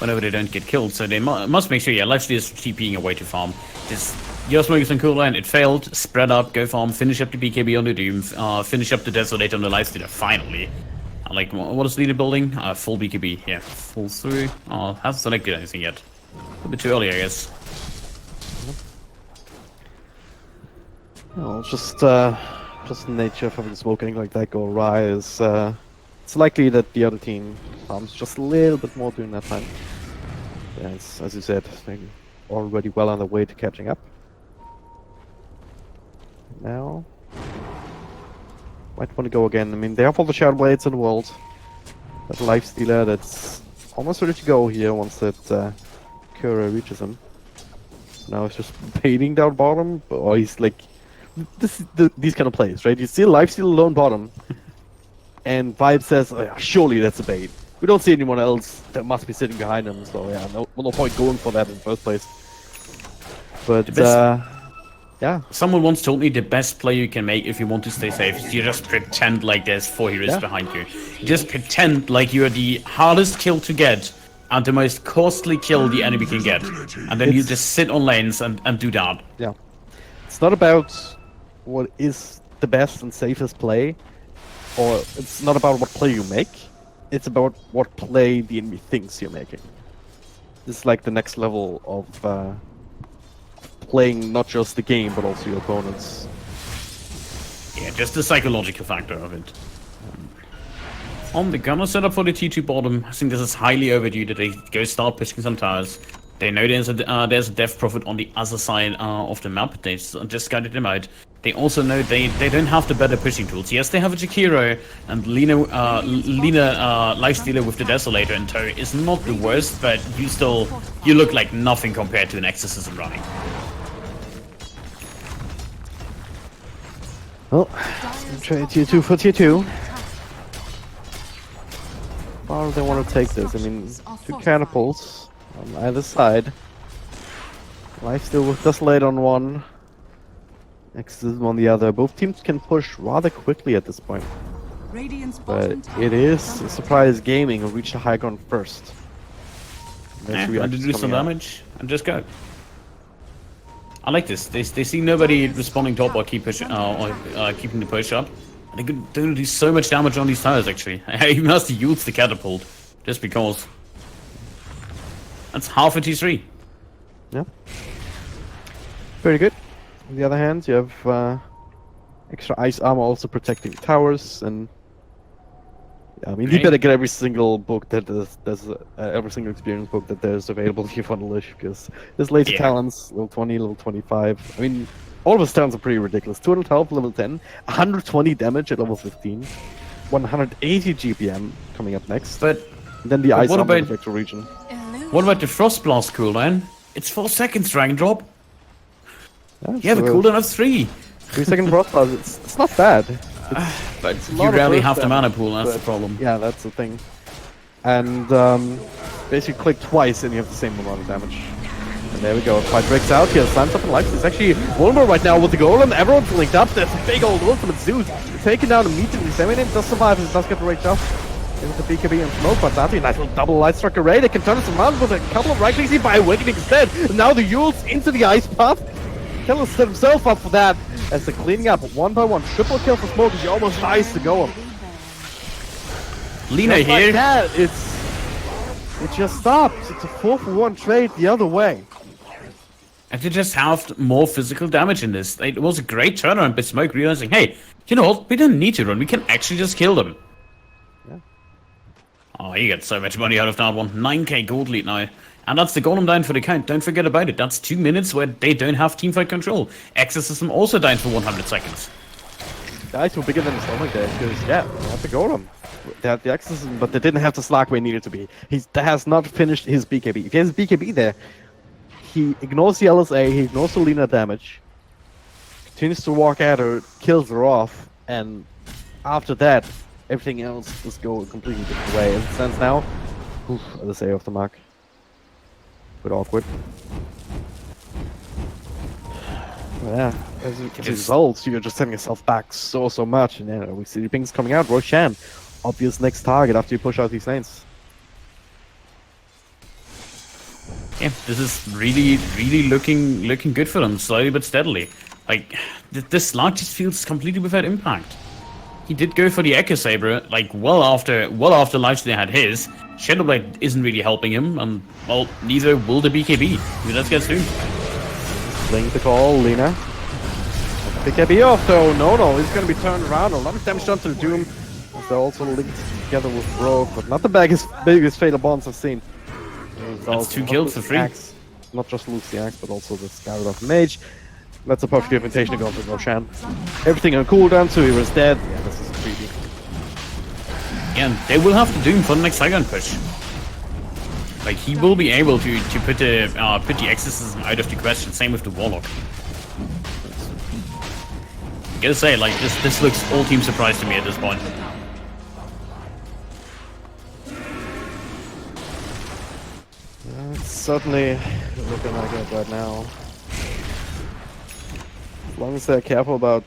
whenever they don't get killed, so they must make sure, yeah, Lifestealer is TPing away to farm. Just smoking some cooldown, it failed, spread up, go farm, finish up the BKB on the Doom, finish up the Desolate on the Lifestealer, finally. Like, what is leader building? Full BKB, yeah, full through. Oh, hasn't selected anything yet. A bit too early, I guess. Well, just the nature of having smoking like that go awry is, it's likely that the other team farms just a little bit more during that time. Yes, as you said, they're already well on their way to catching up. Now, might want to go again. I mean, they have all the Shadow Blades in the world. That Lifestealer that's almost ready to go here once that Kura reaches him. Now he's just baiting down bottom, or he's like, these kind of plays, right? You see a Lifestealer alone bottom, and Vibe says, oh, yeah, surely that's a bait. We don't see anyone else that must be sitting behind him, so yeah, no point going for that in the first place. But, yeah. Someone once told me the best play you can make if you want to stay safe is you just pretend like there's 4 heroes behind you. You just pretend like you're the hardest kill to get and the most costly kill the enemy can get. And then you just sit on lanes and do that. Yeah. It's not about what is the best and safest play, or it's not about what play you make. It's about what play the enemy thinks you're making. This is like the next level of playing not just the game, but also your opponents. Yeah, just the psychological factor of it. On the gunner setup for the T2 bottom, I think this is highly overdue that they go start pushing some towers. They know there's a Death Prophet on the other side of the map. They just scouted them out. They also know they don't have the better pushing tools. Yes, they have a Jakiro, and Lina Lifestealer with the Desolator in tow is not the worst, but you look like nothing compared to an Exorcism running. Well, trade tier 2 for tier 2. How far do they want to take this? I mean, 2 catapults on either side. Lifesteal with Desolator on one. Exorcism on the other. Both teams can push rather quickly at this point. But it is a surprise gaming who reached the high ground first. I did do some damage and just go. I like this. They see nobody responding top or keep push keeping the push up. They could do so much damage on these towers actually. I even has to use the catapult just because. That's half a T3. Yeah. Very good. On the other hand, you have extra ice armor also protecting towers, and I mean, you better get every single book that there's every single experience book that there's available to you for the Lish, because there's laser talents, level 20, level 25. I mean, all of his talents are pretty ridiculous. 200 health, level 10, 120 damage at level 15, 180 GPM coming up next. But and then the ice armor effector region. What about the Frost Blast cooldown? It's 4 seconds, drag and drop. Yeah, you have a cooldown of 3. 3-second Frost Blast. It's not bad. But you rarely have the mana pool, that's the problem. Yeah, that's the thing. And basically click twice and you have the same amount of damage. And there we go, fight breaks out here, slams up in life. It's actually vulnerable right now with the golem. Everyone's linked up. There's a big old ultimate Zeus. Taken down immediately. Seminate does survive, it does get the rage off. With the BKB and smoke, but that's a nice little double light struck array. They can turn this around with a couple of right clicks by awakening instead. And now the Yules into the ice path. Killer set himself up for that as they're cleaning up one by one. Triple kill for Smoke as he almost dies to go. Lina just here. Like that, it just stops. It's a 4-for-1 trade the other way. And they just have more physical damage in this. It was a great turnaround by Smoke realizing, hey, you know what? We don't need to run. We can actually just kill them. Yeah. Oh, you get so much money out of that one. 9k gold lead now. And that's the golem down for the count. Don't forget about it. That's 2 minutes where they don't have teamfight control. Exorcism also down for 100 seconds. The ice were bigger than the stomach there, because, yeah, they had the golem. They had the Exorcism, but they didn't have the slack where he needed to be. He has not finished his BKB. If he has BKB there, he ignores the LSA, he ignores the Lina damage, continues to walk at her, kills her off, and after that, everything else just go a completely different way. As it stands now, LSA off the mark. Bit awkward. Yeah, as a result, you're just setting yourself back so much, and then we see the pings coming out. Roshan, obvious next target after you push out these lanes. Yeah, this is really looking good for them, slowly but steadily. Like, this Lark just feels completely without impact. He did go for the Echo Saber, like, well after Lifestealer had his. Shadowblade isn't really helping him, and, well, neither will the BKB. Let's get soon. Link the call, Lina. BKB off though, no, he's gonna be turned around. A lot of damage done to the Doom. As they're also linked together with Rogue, but not the biggest fatal bonds I've seen. That's 2 kills for free. Axe, not just lose the axe, but also the Scarlet of Mage. That's a perfect invitation to go for Roshan. Everything on cooldown, so he was dead. Yeah, this is creepy. And they will have to Doom for the next second push. Like, he will be able to put the Exorcism out of the question. Same with the Warlock. Gotta say, like, this looks all team surprise to me at this point. It's certainly looking like it right now. As long as they're careful about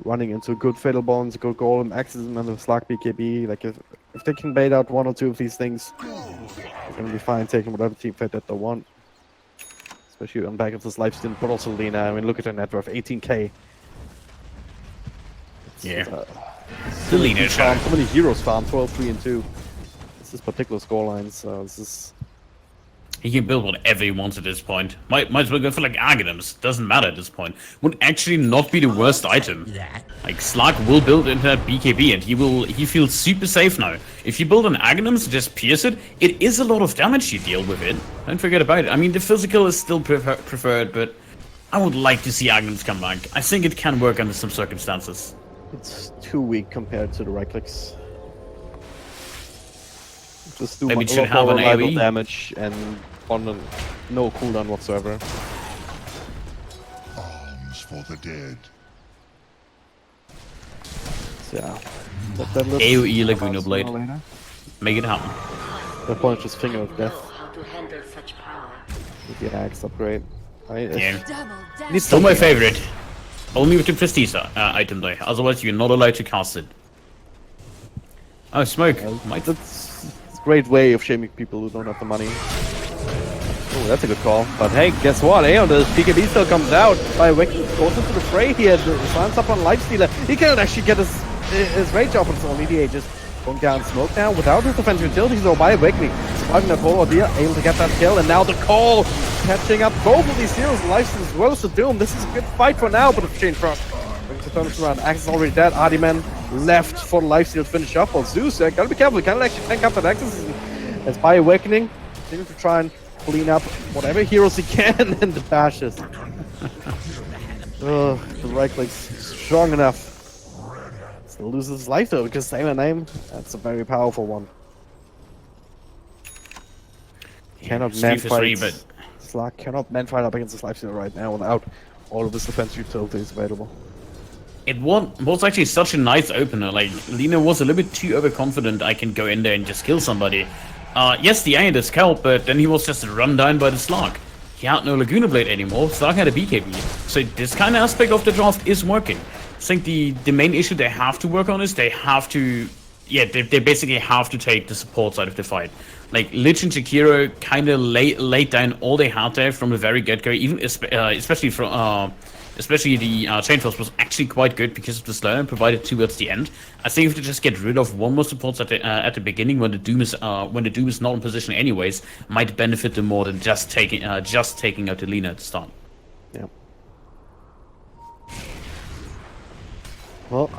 running into good Fatal Bones, good Golem, Exorcism, and the Slack BKB, like if they can bait out 1 or 2 of these things, they're gonna be fine taking whatever team fight that they want. Especially on back of this lifesteal, but also Lina. I mean, look at her net worth, 18k. Yeah. The Lina farm. So many heroes farm, 12, 3, and 2. This particular scoreline, so this is... He can build whatever he wants at this point. Might as well go for like Aghanim's. Doesn't matter at this point. Would actually not be the worst item. Like Slark will build into that BKB and he feels super safe now. If you build an Aghanim's, just pierce it, it is a lot of damage you deal with it. Don't forget about it. I mean the physical is still preferred, but I would like to see Agnes come back. I think it can work under some circumstances. It's too weak compared to the right clicks. Just do Maybe it a should lot have more an reliable AoE. damage and no cooldown whatsoever. Arms for the dead. So yeah. That looks AoE Laguna sooner or Blade. later. Make it happen. The point is just finger of death How to handle such power. with the axe upgrade. Yeah. Needs Still my something else. favorite. Only with the prestige item though. Otherwise, you're not allowed to cast it. Oh, smoke. Might That's a great way of shaming people who don't have the money. Oh, that's a good call. But hey, guess what? Aeon, the PKB still comes out. By Wiki goes into the fray here. Slams up on Lifestealer. He can't actually get his rage off on his own EDA. Just going down smoke now without his defensive utility. So by Wiki surviving that whole ordeal, able to get that kill. And now the call catching up both of these heroes. Lifestealer as well as the Doom. This is a good fight for now, but if Chain Frost brings the turns around. Axe is already dead. Ardyman left for the Lifesteal to finish up. Well, Zeus, gotta be careful. He can't actually tank up that Axis as by Awakening. Continue to try and clean up whatever heroes he can in the bashes. Ugh, the right click's strong enough. Still loses his life though, because same name. That's a very powerful one. Cannot man fight. but Slack cannot man fight up against this Lifesteal right now without all of his defense utilities available. it was actually such a nice opener. Like, Lina was a little bit too overconfident. I can go in there and just kill somebody. Yes, the Iron does help, but then he was just run down by the Slark. He had no Laguna Blade anymore. Slark had a BKB. So this kind of aspect of the draft is working. I think the main issue they have to work on is they have to... Yeah, they basically have to take the support side of the fight. Like, Lich and Shakiro kind of laid down all they had there from the very get-go, even especially from... Especially the Chain Force was actually quite good because of the slowdown provided towards the end. I think if they just get rid of one more supports at the beginning when the Doom is not in position anyways, might benefit them more than just taking out the Lina at the start. Yeah. Well,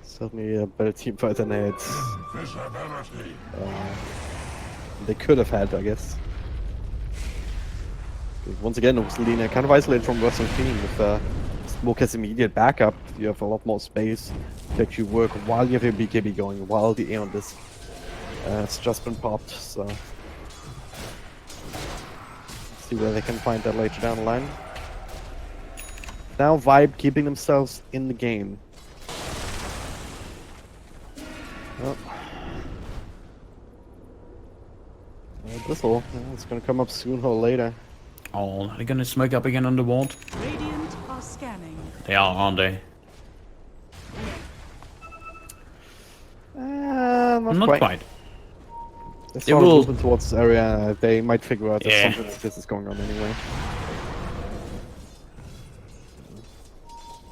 certainly a better team fight than they had. They could have had, I guess. Once again, it was Lina kind of isolated from the rest of the team. With Smoke as immediate backup, you have a lot more space to actually work while you have your BKB going, while the Aeon disc has just been popped. So, see where they can find that later down the line. Now, Vibe keeping themselves in the game. Well, Thistle, it's gonna come up sooner or later. Oh, are they gonna smoke up again on the ward? Radiant are scanning. They are, aren't they? Not quite. They They started will- moving towards this area. They might figure out that Yeah. something like this is going on anyway.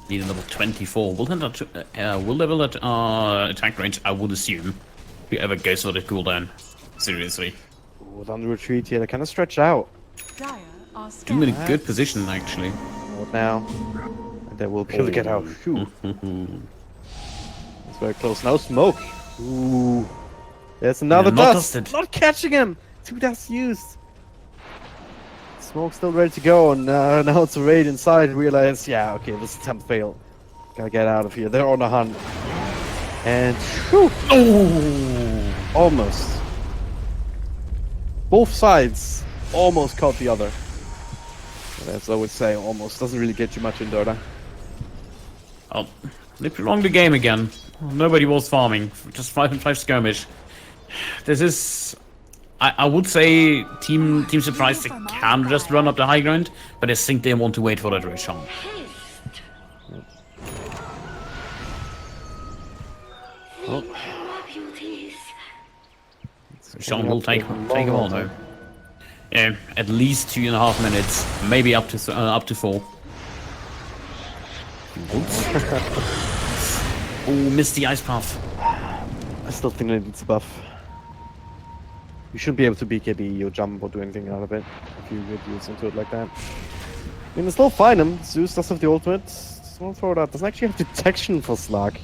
Need a level 24. Will level that attack range, I would assume. Whoever goes for the cooldown. Seriously. With on the retreat here, they kind of stretch out. Dire are Doom in scanning. a good position, actually. Not now. And they will be able to get out. Phew. It's very close. Now Smoke. Ooh. There's another Yeah, not dust. dusted. Not catching him. 2 dusts used. Smoke's still ready to go, and now it's a raid inside. Realize, yeah, okay, this attempt failed. Gotta get out of here. They're on the hunt. And whew, Oh! almost. Both sides almost caught the other. But as I would say, almost doesn't really get you much in Dota. Oh, they prolonged the game again. Nobody was farming. Just 5-5 skirmish. This is... I would say Team Surprise they can just run up the high ground, but I think they want to wait for that Roshan. Haste. Oh. Beauties. Roshan will take them all though. Yeah, at least 2.5 minutes, maybe up to 4. Oh, missed the ice path. I still think it needs a buff. You shouldn't be able to BKB or jump or do anything out of it if you get used into it like that. I mean, it's still fine him. Zeus does have the ultimate. Just won't throw it out. Doesn't actually have detection for Slark.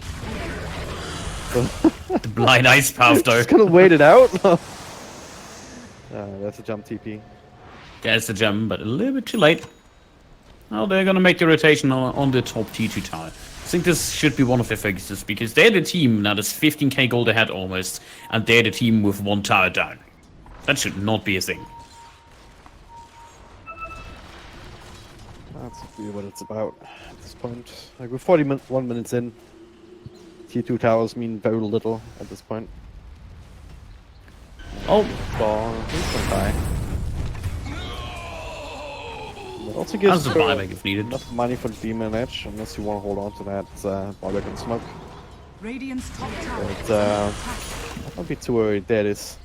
The blind ice path though. Just gonna wait it out. That's a jump TP. There's the gem, but a little bit too late. Well, they're gonna make the rotation on the top T2 tower. I think this should be one of their focuses, because they're the team that is 15k gold ahead almost, and they're the team with 1 tower down. That should not be a thing. That's really what it's about at this point. Like, we're 41 minutes in. T2 towers mean very little at this point. Oh, He's gonna die. It also gives that's a buyback if needed. enough money for the Demon Edge, unless you want to hold on to that buyback and smoke. Radiant's top tower. But don't be too worried. There it is.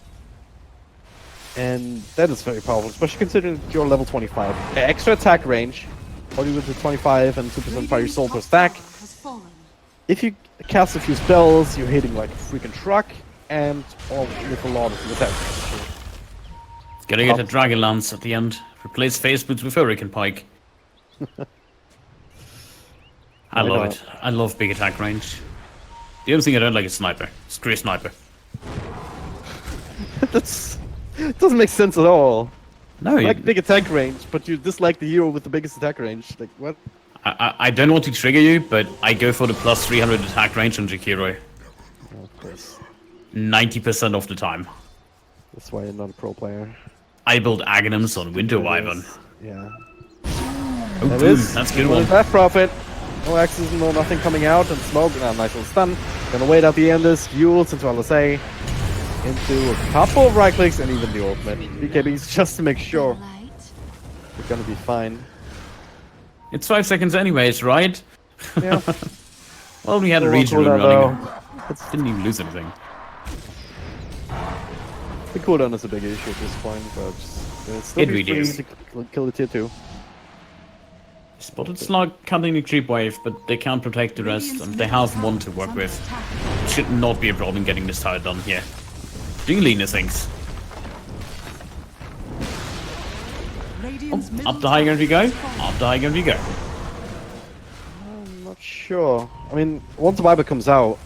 And that is very powerful, especially considering you're level 25. Extra attack range, only with the 25 and 2% fire soul per stack. Has fallen. If you cast a few spells, you're hitting like a freaking truck, and with a lot of attack. Gotta get a Dragon Lance at the end. Replace Face Boots with Hurricane Pike. I love it. I love big attack range. The only thing I don't like is Sniper. Screw Sniper. It doesn't make sense at all. No, You like big attack range, but you dislike the hero with the biggest attack range. Like, what? I don't want to trigger you, but I go for the plus 300 attack range on Jakiro. Oh, of course. 90% of the time. That's why you're not a pro player. I build Aghanims on Winter Wyvern. Yeah. Oh, That boom, is. that's a good one. That profit. No axes, no nothing coming out, and smoke. Nice little stun. Gonna wait out the enders, fuels into LSA, into a couple of right clicks, and even the ultimate. BKBs just to make sure we're gonna be fine. It's 5 seconds anyways, right? Yeah. Well, we had a We'll regional cool down, running. though. Didn't even lose anything. The cooldown is a big issue at this point, but it's still It be really free is. to kill the tier 2. Spotted Slug cutting the creep wave, but they can't protect the rest, and they have one to work with. Should not be a problem getting this tower done here. Doing Lena things. Radiant's Up the high ground we go. Up the high ground we go. I'm not sure. I mean, once the Viper comes out,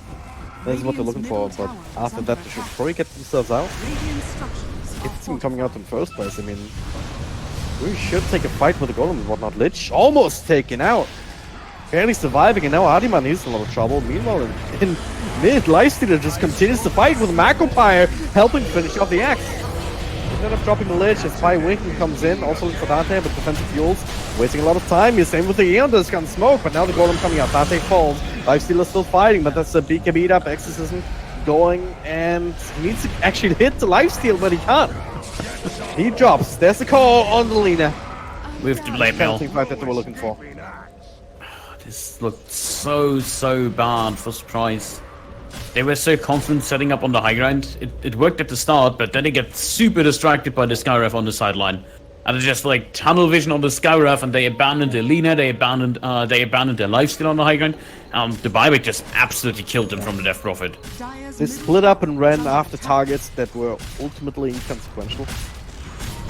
that's what they're looking for, but after that they should probably get themselves out. Radiant structures are It's even coming out in first place. I mean, we should take a fight with the Golem and whatnot. Lich almost taken out. Barely surviving, and now Adiman is in a lot of trouble. Meanwhile, in mid, Lifestealer just continues to fight with Macropire, helping finish off the axe. Instead of dropping the Lich, as Spy Winking comes in, also looking for Dante, but defensive fuels, wasting a lot of time. He's same with the Aeon does gun smoke, but now the Golem coming out. Dante falls. Lifestealer still fighting, but that's a BKB up, Exorcism going, and he needs to actually hit the Lifesteal, but he can't. He drops. There's the call on the Lena. With the blade mill. Penalty fight that they were looking for. This looked so bad for Surprise. They were so confident setting up on the high ground. It worked at the start, but then they get super distracted by the Skyref on the sideline. And it's just like tunnel vision on the Skyref, and they abandoned the Lena, they abandoned their lifesteal on the high ground. The buyback just absolutely killed them from the Death Prophet. Dire's They middle split up and tower ran after targets that were ultimately inconsequential.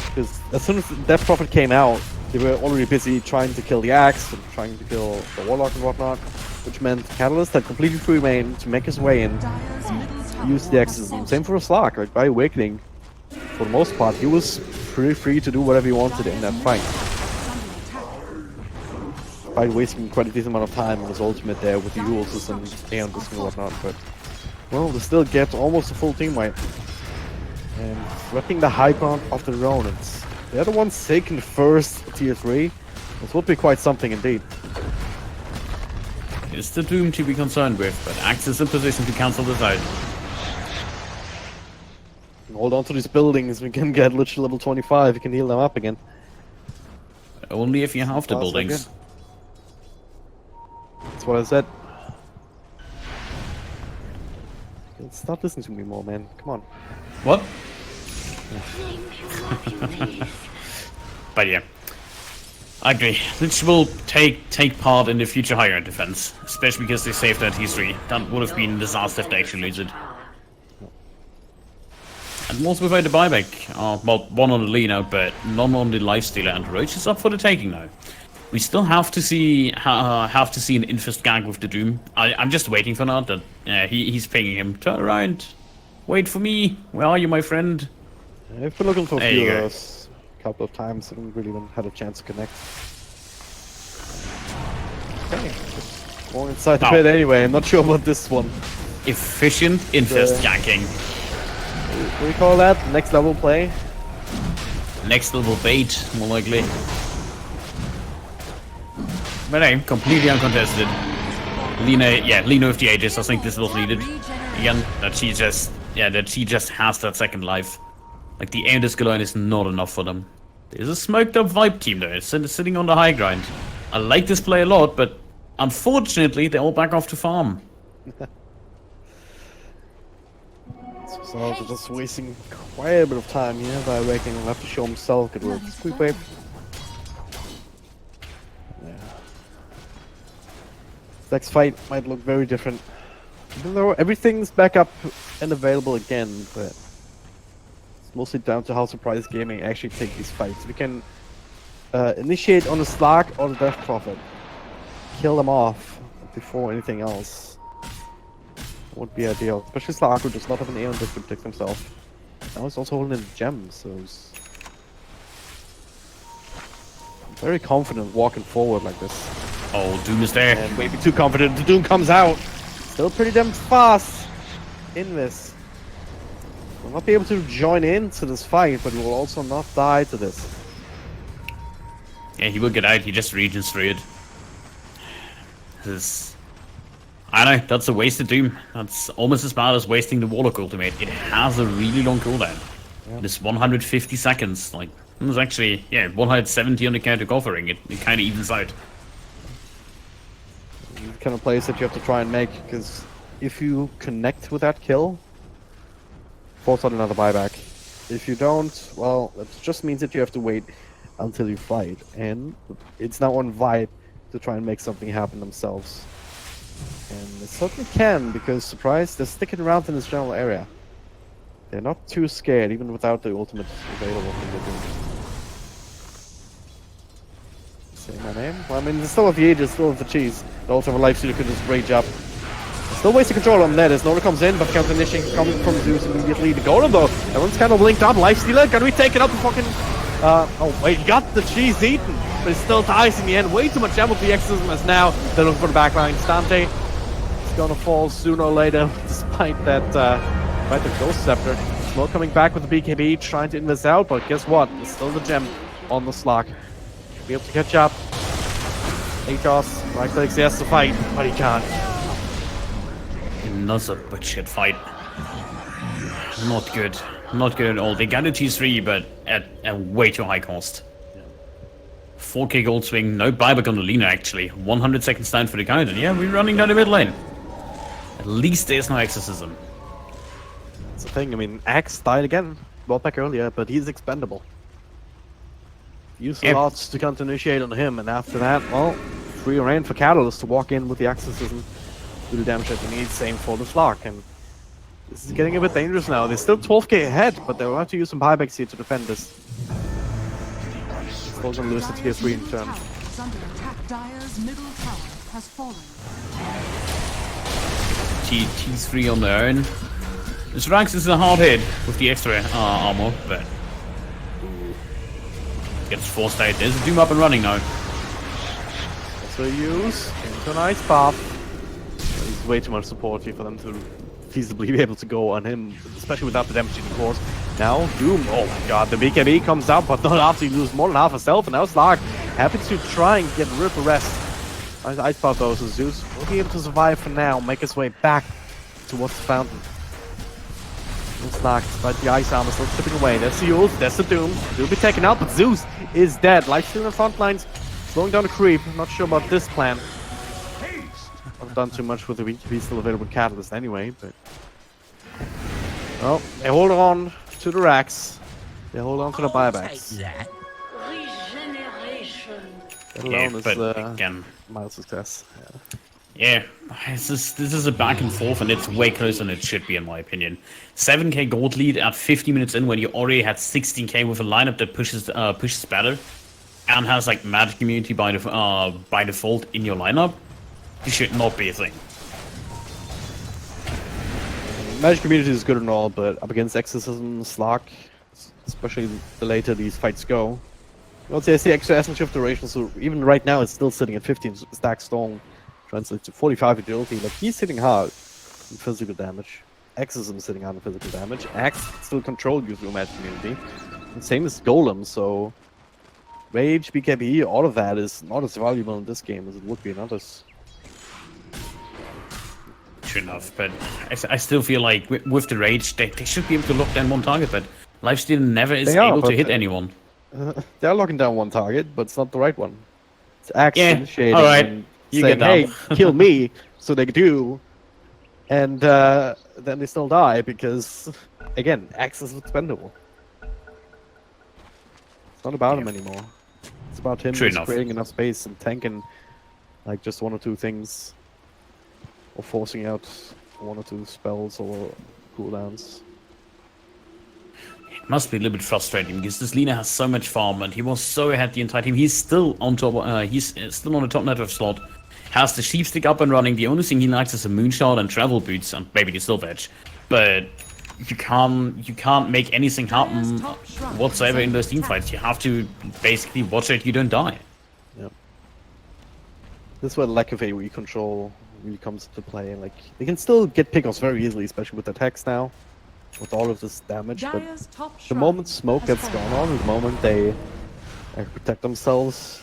Because as soon as the Death Prophet came out, they were already busy trying to kill the Axe and trying to kill the Warlock and whatnot, which meant Catalyst had completely free reign to make his way in, Dire's middle tower use the Exorcism. Same for Slark, like by Awakening. For the most part, he was pretty free to do whatever he wanted in that fight. By wasting quite a decent amount of time on his ultimate there with the Ultis and Aeon Disc and whatnot, but well, they still get almost a full team wipe. And threatening the high ground of their own. It's the other one's taken first tier 3. This would be quite something indeed. It's the Doom to be concerned with, but Axe is in position to cancel this out. Hold on to these buildings, we can get literally level 25, we can heal them up again. Only if you have the That's buildings. okay. That's what I said. Stop listening to me more, man. Come on. What? Beauties. But yeah, I agree. Lich will take part in the future higher end defense, especially because they saved that T3. That would have been a disaster if they actually lose it. And also without the buyback, well, one on the Lena, but none on the Lifestealer, and Roach is up for the taking now. We still have to see an Infest gag with the Doom. I'm just waiting for that. He's pinging him. Turn around. Wait for me. Where are you, my friend? I've been looking for There you go. a couple of times and really haven't had a chance to connect. Okay. Just going inside the Oh. pit anyway. I'm not sure about this one. Efficient infest ganking. What do you call that? Next level play? Next level bait, more likely. But hey, completely uncontested. Lena with the Aegis. I think this was needed. Again, that she just has that second life. Like, the Aegis alone is not enough for them. There's a smoked up Vibe team though. It's sitting on the high ground. I like this play a lot, but unfortunately, they all back off to farm. So they're just wasting quite a bit of time here by Waking. Will have to show himself good work. Quick wave. Yeah. Next fight might look very different. Even though everything's back up and available again, but it's mostly down to how Surprise Gaming actually take these fights. We can initiate on the Slark or the Death Prophet. Kill them off before anything else. Would be ideal. Especially Slark, who does not have an Aeon Disc to protect himself. Now he's also holding a gem, so he's very confident walking forward like this. Oh, Doom is there. And maybe too confident. The Doom comes out. Still pretty damn fast in this. Will not be able to join into this fight, but he will also not die to this. Yeah, he will get out. He just regions through it. I know, that's a wasted Doom. That's almost as bad as wasting the Warlock ultimate. It has a really long cooldown. Yep. It's 150 seconds. Like, it was actually, 170 on the counter covering. It kind of evens out. The kind of plays that you have to try and make, because if you connect with that kill, force out another buyback. If you don't, well, it just means that you have to wait until you fight. And it's now on Vibe to try and make something happen themselves. And they certainly can, because surprise, they're sticking around in this general area. They're not too scared, even without the ultimate available from the Doom. Say my name? Well, I mean, they still have the Aegis, still have the cheese. They also have a life so you can just rage up. Still wasting control on that as Nora comes in, but counter initiating coming from Zeus immediately. The golem though, everyone's kind of linked up. Lifestealer, can we take it out the fucking... oh wait, he got the cheese eaten, but he still dies in the end. Way too much ammo for the Exorcism as now they're looking for the backline. Stante is gonna fall sooner or later, despite that, despite the Ghost Scepter. Smoke coming back with the BKB, trying to invest out, but guess what? There's still the gem on the Slark. Be able to catch up. Atos, right clicks, he has to fight, but he can't. Another bullshit fight. Not good. Not good at all. They got a T3, but at a way too high cost. 4k gold swing, no buyback on the Lina actually. 100 seconds down for the counter. Yeah, we're running down the mid lane. At least there's no exorcism. That's the thing, I mean, Axe died again. Brought back earlier, but he's expendable. Use a lot to counter initiate on him, and after that, well, free reign for Catalyst to walk in with the exorcism. Do the damage that he needs, same for the Slark, and this is getting a bit dangerous now. They're still 12k ahead, but they'll have to use some buybacks here to defend this. Still gonna lose the tier 3 in turn. Is under attack. Dire's middle tower has fallen. T3 on their own. This Rax is a hard hit with the extra armor, but gets forced out. There's a Doom up and running now. Also use into an ice path. He's way too much support here for them to feasibly be able to go on him, especially without the damage in the course. Now Doom, oh my god, the BKB comes out, but not after you lose more than half a self, and now Slark happy to try and get rid of the rest. Ice path though, so Zeus will be able to survive for now, make his way back towards the fountain. Slark, despite the ice armor still chipping away. There's the ult, there's the Doom. He'll be taken out, but Zeus is dead. Lifesteal in the front lines, slowing down the creep. I'm not sure about this plan. I've done too much with the BKB still available Catalyst anyway, but... Well, they hold on to the racks. They hold on to the buybacks. Regeneration. That alone is again, mild success. yeah, this is a back and forth, and it's way closer than it should be, in my opinion. 7k gold lead at 50 minutes in, when you already had 16k with a lineup that pushes better, and has like magic immunity by default in your lineup. This should not be a thing. Magic community is good and all, but up against Exorcism, Slark, especially the later these fights go, Well, there's the extra essence shift duration, so even right now it's still sitting at 15 stack stone. Translates to 45 agility. Like, he's hitting hard in physical damage. X is sitting hard in physical damage. Axe still control you through magic immunity. And same as Golem, so Rage, BKB, all of that is not as valuable in this game as it would be in others. True enough, but I still feel like with the Rage, they should be able to lock down one target, but Lifesteal never is able to hit anyone. They're locking down one target, but it's not the right one. It's Axe initiating alright. and You saying, get hey, down. kill me, so they do. And then they still die because, again, Axe is expendable. It's not about him anymore. It's about him True just enough. creating enough space and tanking like just one or two things. Or forcing out one or two spells or cooldowns. It must be a little bit frustrating because this Lina has so much farm and he was so ahead the entire team. He's still on top. He's still on the top network slot. Has the sheep stick up and running. The only thing he likes is a moonshot and travel boots and maybe the silver edge. But you can't make anything happen whatsoever in those team fights. You have to basically watch it. You don't die. Yeah. This is where lack of AoE control really comes into play. Like, they can still get pickoffs very easily, especially with attacks now, with all of this damage. But Dire's top the shrine moment smoke has gets fallen. gone on, the moment they protect themselves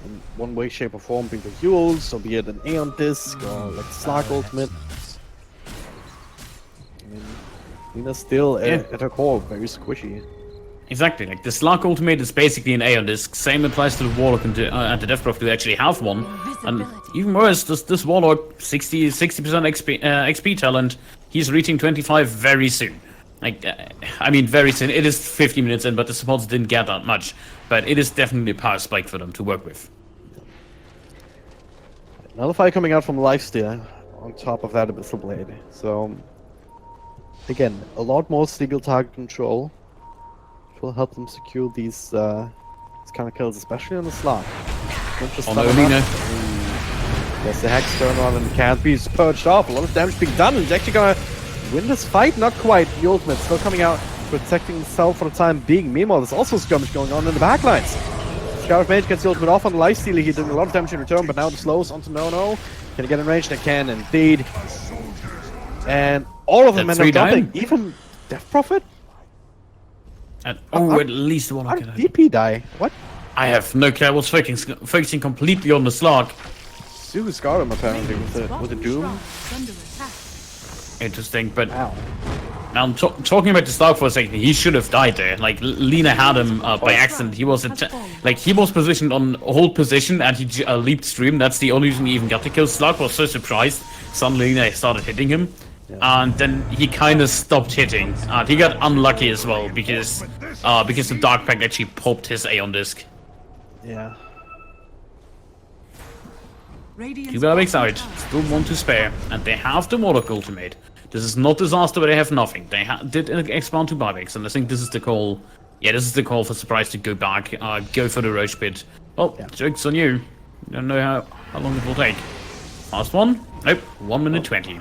in one way, shape, or form, be it Yules, or be it an Aeon Disc, or like Slark Ultimate. I mean, Lina's still at her core very squishy. Exactly, like the Slark ultimate is basically an Aeon disc. Same applies to the Warlock and the Death Prof to actually have one. And even worse, this Warlock 60% XP talent, he's reaching 25 very soon. Like, I mean, very soon. It is 50 minutes in, but the supports didn't get that much. But it is definitely a power spike for them to work with. Another fight coming out from Lifesteal on top of that Abyssal Blade. So, again, a lot more single target control. Will help them secure these kind of kills, especially on the slot. On Olina. Yes, the Hex turn on and can't be purged off. A lot of damage being done. He's actually gonna win this fight. Not quite. The ultimate still coming out, protecting himself for the time being. Meanwhile, there's also skirmish going on in the backlines. Scarlet Mage gets the ultimate off on the Lifestealer. He's doing a lot of damage in return, but now the slows onto No. Can he get in range? They can indeed. And all of them end up dropping. Even Death Prophet? And, at least one How I did can. DP die? What? I have no clue. I was focusing completely on the Slark. Sue's got him apparently with the Doom. Under attack. Interesting, but Ow. now I'm talking about the Slark for a second. He should have died there. Like Lina had him by accident. He was he was positioned on hold position and he leaped stream. That's the only reason he even got the kill. Slark was so surprised. Suddenly Lina started hitting him. And then he kind of stopped hitting. And he got unlucky as well because the Dark Pact actually popped his Aeon disc. Yeah. You got a big side, still one to spare, and they have the Warlock ultimate. This is not disaster, but they have nothing. They did expand to buybacks, and I think this is the call. Yeah, this is the call for Surprise to go back, go for the Roach Pit. Well, joke's on you. Don't know how long it will take. Last one? Nope, 1 minute 20.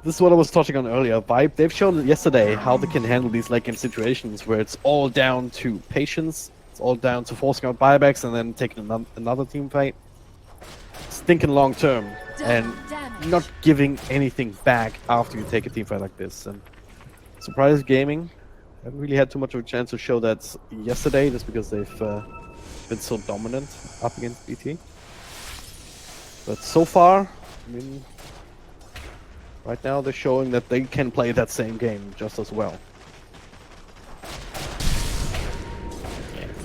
This is what I was touching on earlier. Vibe, they've shown yesterday how they can handle these late game situations where it's all down to patience, it's all down to forcing out buybacks and then taking another team fight. It's thinking long term and not giving anything back after you take a team fight like this. And Surprise Gaming haven't really had too much of a chance to show that yesterday just because they've been so dominant up against BT. But so far, I mean, right now they're showing that they can play that same game just as well.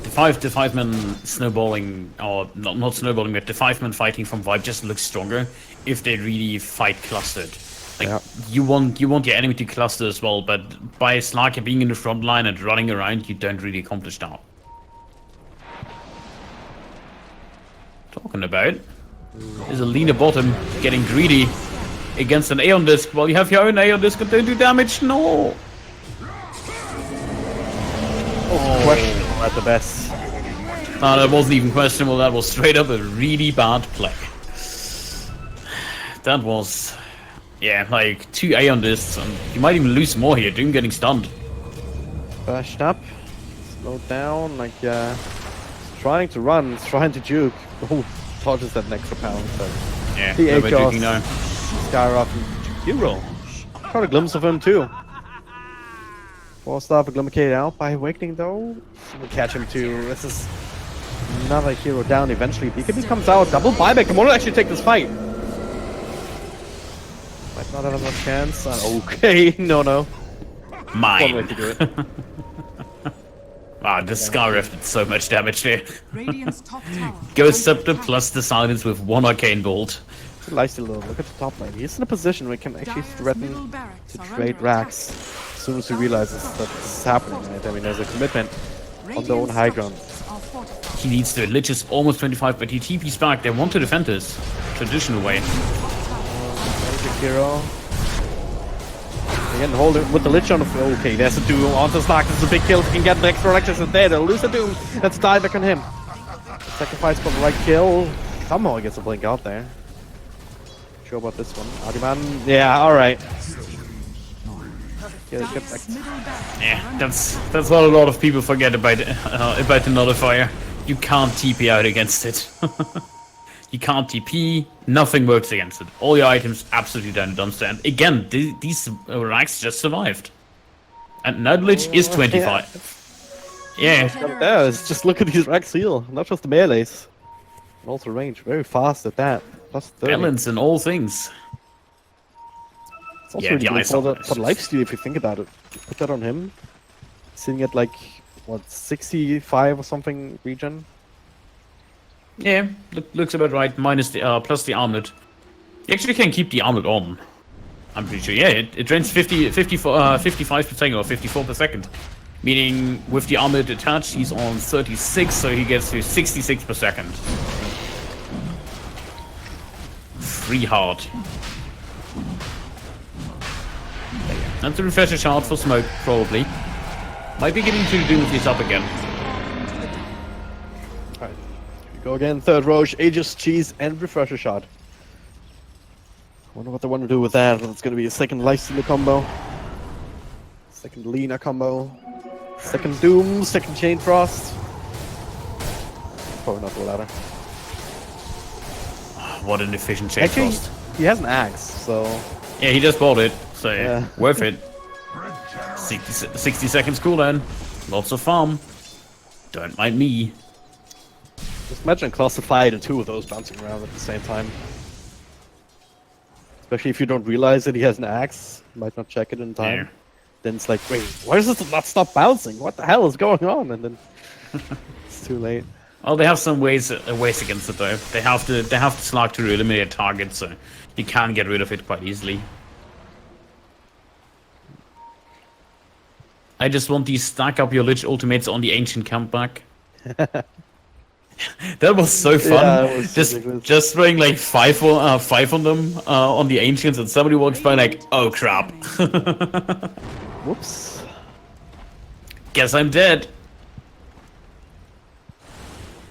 The five men snowballing, or not snowballing, but the 5 men fighting from Vibe just looks stronger if they really fight clustered. Like you want your enemy to cluster as well, but by Slark being in the front line and running around, you don't really accomplish that. Talking about is a Lina bottom getting greedy against an Aeon disc. Well, you have your own Aeon disc and don't do damage. No. Questionable at the best. No, that wasn't even questionable. That was straight up a really bad play. That was, yeah, like 2 Aeon discs, and you might even lose more here. Doom getting stunned. Bashed up, slowed down, like trying to run, trying to juke. Oh, dodges that extra pound. So Yeah, the nobody Aegis, juking now. Skyrock, and Hero. Got a glimpse of him too. Forced off a Glimmercade out by Awakening though. We'll catch him too. This is another hero down eventually. BKB comes out, double buyback. Come on, actually take this fight. Might not have enough chance. Okay, no. One way Mine. to do it. Wow, the Scarif did so much damage there. Radiant's top tower. Ghost under Scepter attack. plus the Silence with 1 Arcane Bolt. Lifesteal though, look at the top lane. He's in a position where he can actually Dyer's threaten middle barracks to are trade under racks as soon as he realizes that this is happening, right? I mean, there's a commitment on their own Radiant's high ground. structures are fortified. He needs to. Lich is almost 25, but he TP's back. They want to defend this. Traditional way. Magic hero. Again, hold it with the Lich on the floor. Okay, there's a Doom onto Snark. This is a big kill. He can get the extra electricity there. They'll lose the Doom. Let's dive back on him. Sacrifice for the right kill. Somehow he gets a blink out there. Sure about this one. Adiman. Yeah, alright. Get back. Dyer's middle barracks are Yeah, under that's what a lot of people forget about the nullifier. You can't TP out against it. You can't TP, nothing works against it. All your items absolutely done dumpster. And again, these racks just survived. And now the Lich is 25. Yeah, There, just look at these racks heal. Not just the melees. And also range. Very fast at that. Plus 30. balance in all things. It's also Yeah, really the good ice for, up the, is for just- lifesteal if you think about it. Put that on him. Sitting at like, what, 65 or something regen? Yeah, looks about right. Minus the plus the armlet. You actually can keep the armlet on. I'm pretty sure. Yeah, it drains 55 per second or 54 per second. Meaning with the armlet attached, he's on 36, so he gets to 66 per second. Free hard. That's a refresher shard for smoke, probably. Might be getting to do with this up again. Alright. Here we go again. Third Roche, Aegis, Cheese, and Refresher Shot. Wonder what they want to do with that. It's going to be a second Lifestealer combo. Second Lena combo. Second Doom, second Chain Frost. Probably not the latter. What an efficient chain Actually, cost. he has an axe, so... Yeah, he just bought it, so Yeah. worth it. 60 seconds cooldown. Lots of farm. Don't mind me. Just imagine Classify the two of those bouncing around at the same time. Especially if you don't realize that he has an axe. You might not check it in time. Yeah. Then it's like, wait, why does this not stop bouncing? What the hell is going on? And then it's too late. Well, they have some ways against it though. They have to slug to eliminate a target, so you can get rid of it quite easily. I just want these stack up your Lich ultimates on the ancient comeback. That was so fun. Yeah, it was ridiculous. just throwing like five on them on the ancients, and somebody walks by like, oh crap. Whoops. Guess I'm dead.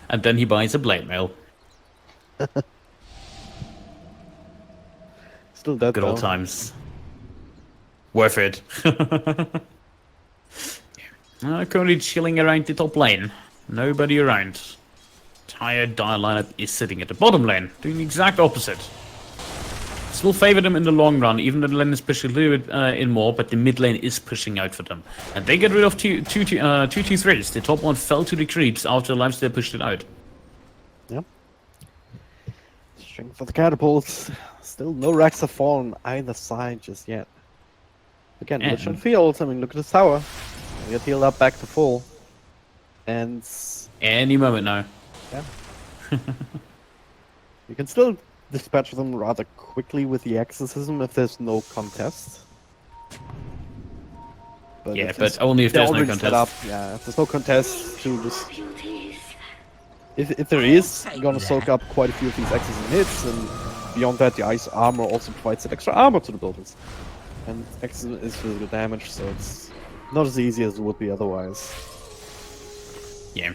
And then he buys a blade mail. Still dead Good though. old times. Worth it. Currently chilling around the top lane. Nobody around. Entire Dire lineup is sitting at the bottom lane, doing the exact opposite. Still favor them in the long run, even though the lane is pushing a little bit in more, but the mid lane is pushing out for them. And they get rid of two 2-2-3s. The top one fell to the creeps after Lifesteal pushed it out. Yep. String for the catapults. Still no racks have fallen either side just yet. Again, Yeah. Lich on field. I mean, look at this tower. We get healed up back to full. And Any moment now. yeah. You can still dispatch them rather quickly with the exorcism if there's no contest. But Yeah, if but only if they're there's no already set contest. up, yeah, if there's no contest to just Beauties. if there is, you're gonna soak up quite a few of these exorcism hits, and beyond that, the ice armor also provides that extra armor to the buildings. And exorcism is physical damage, so it's not as easy as it would be otherwise. Yeah.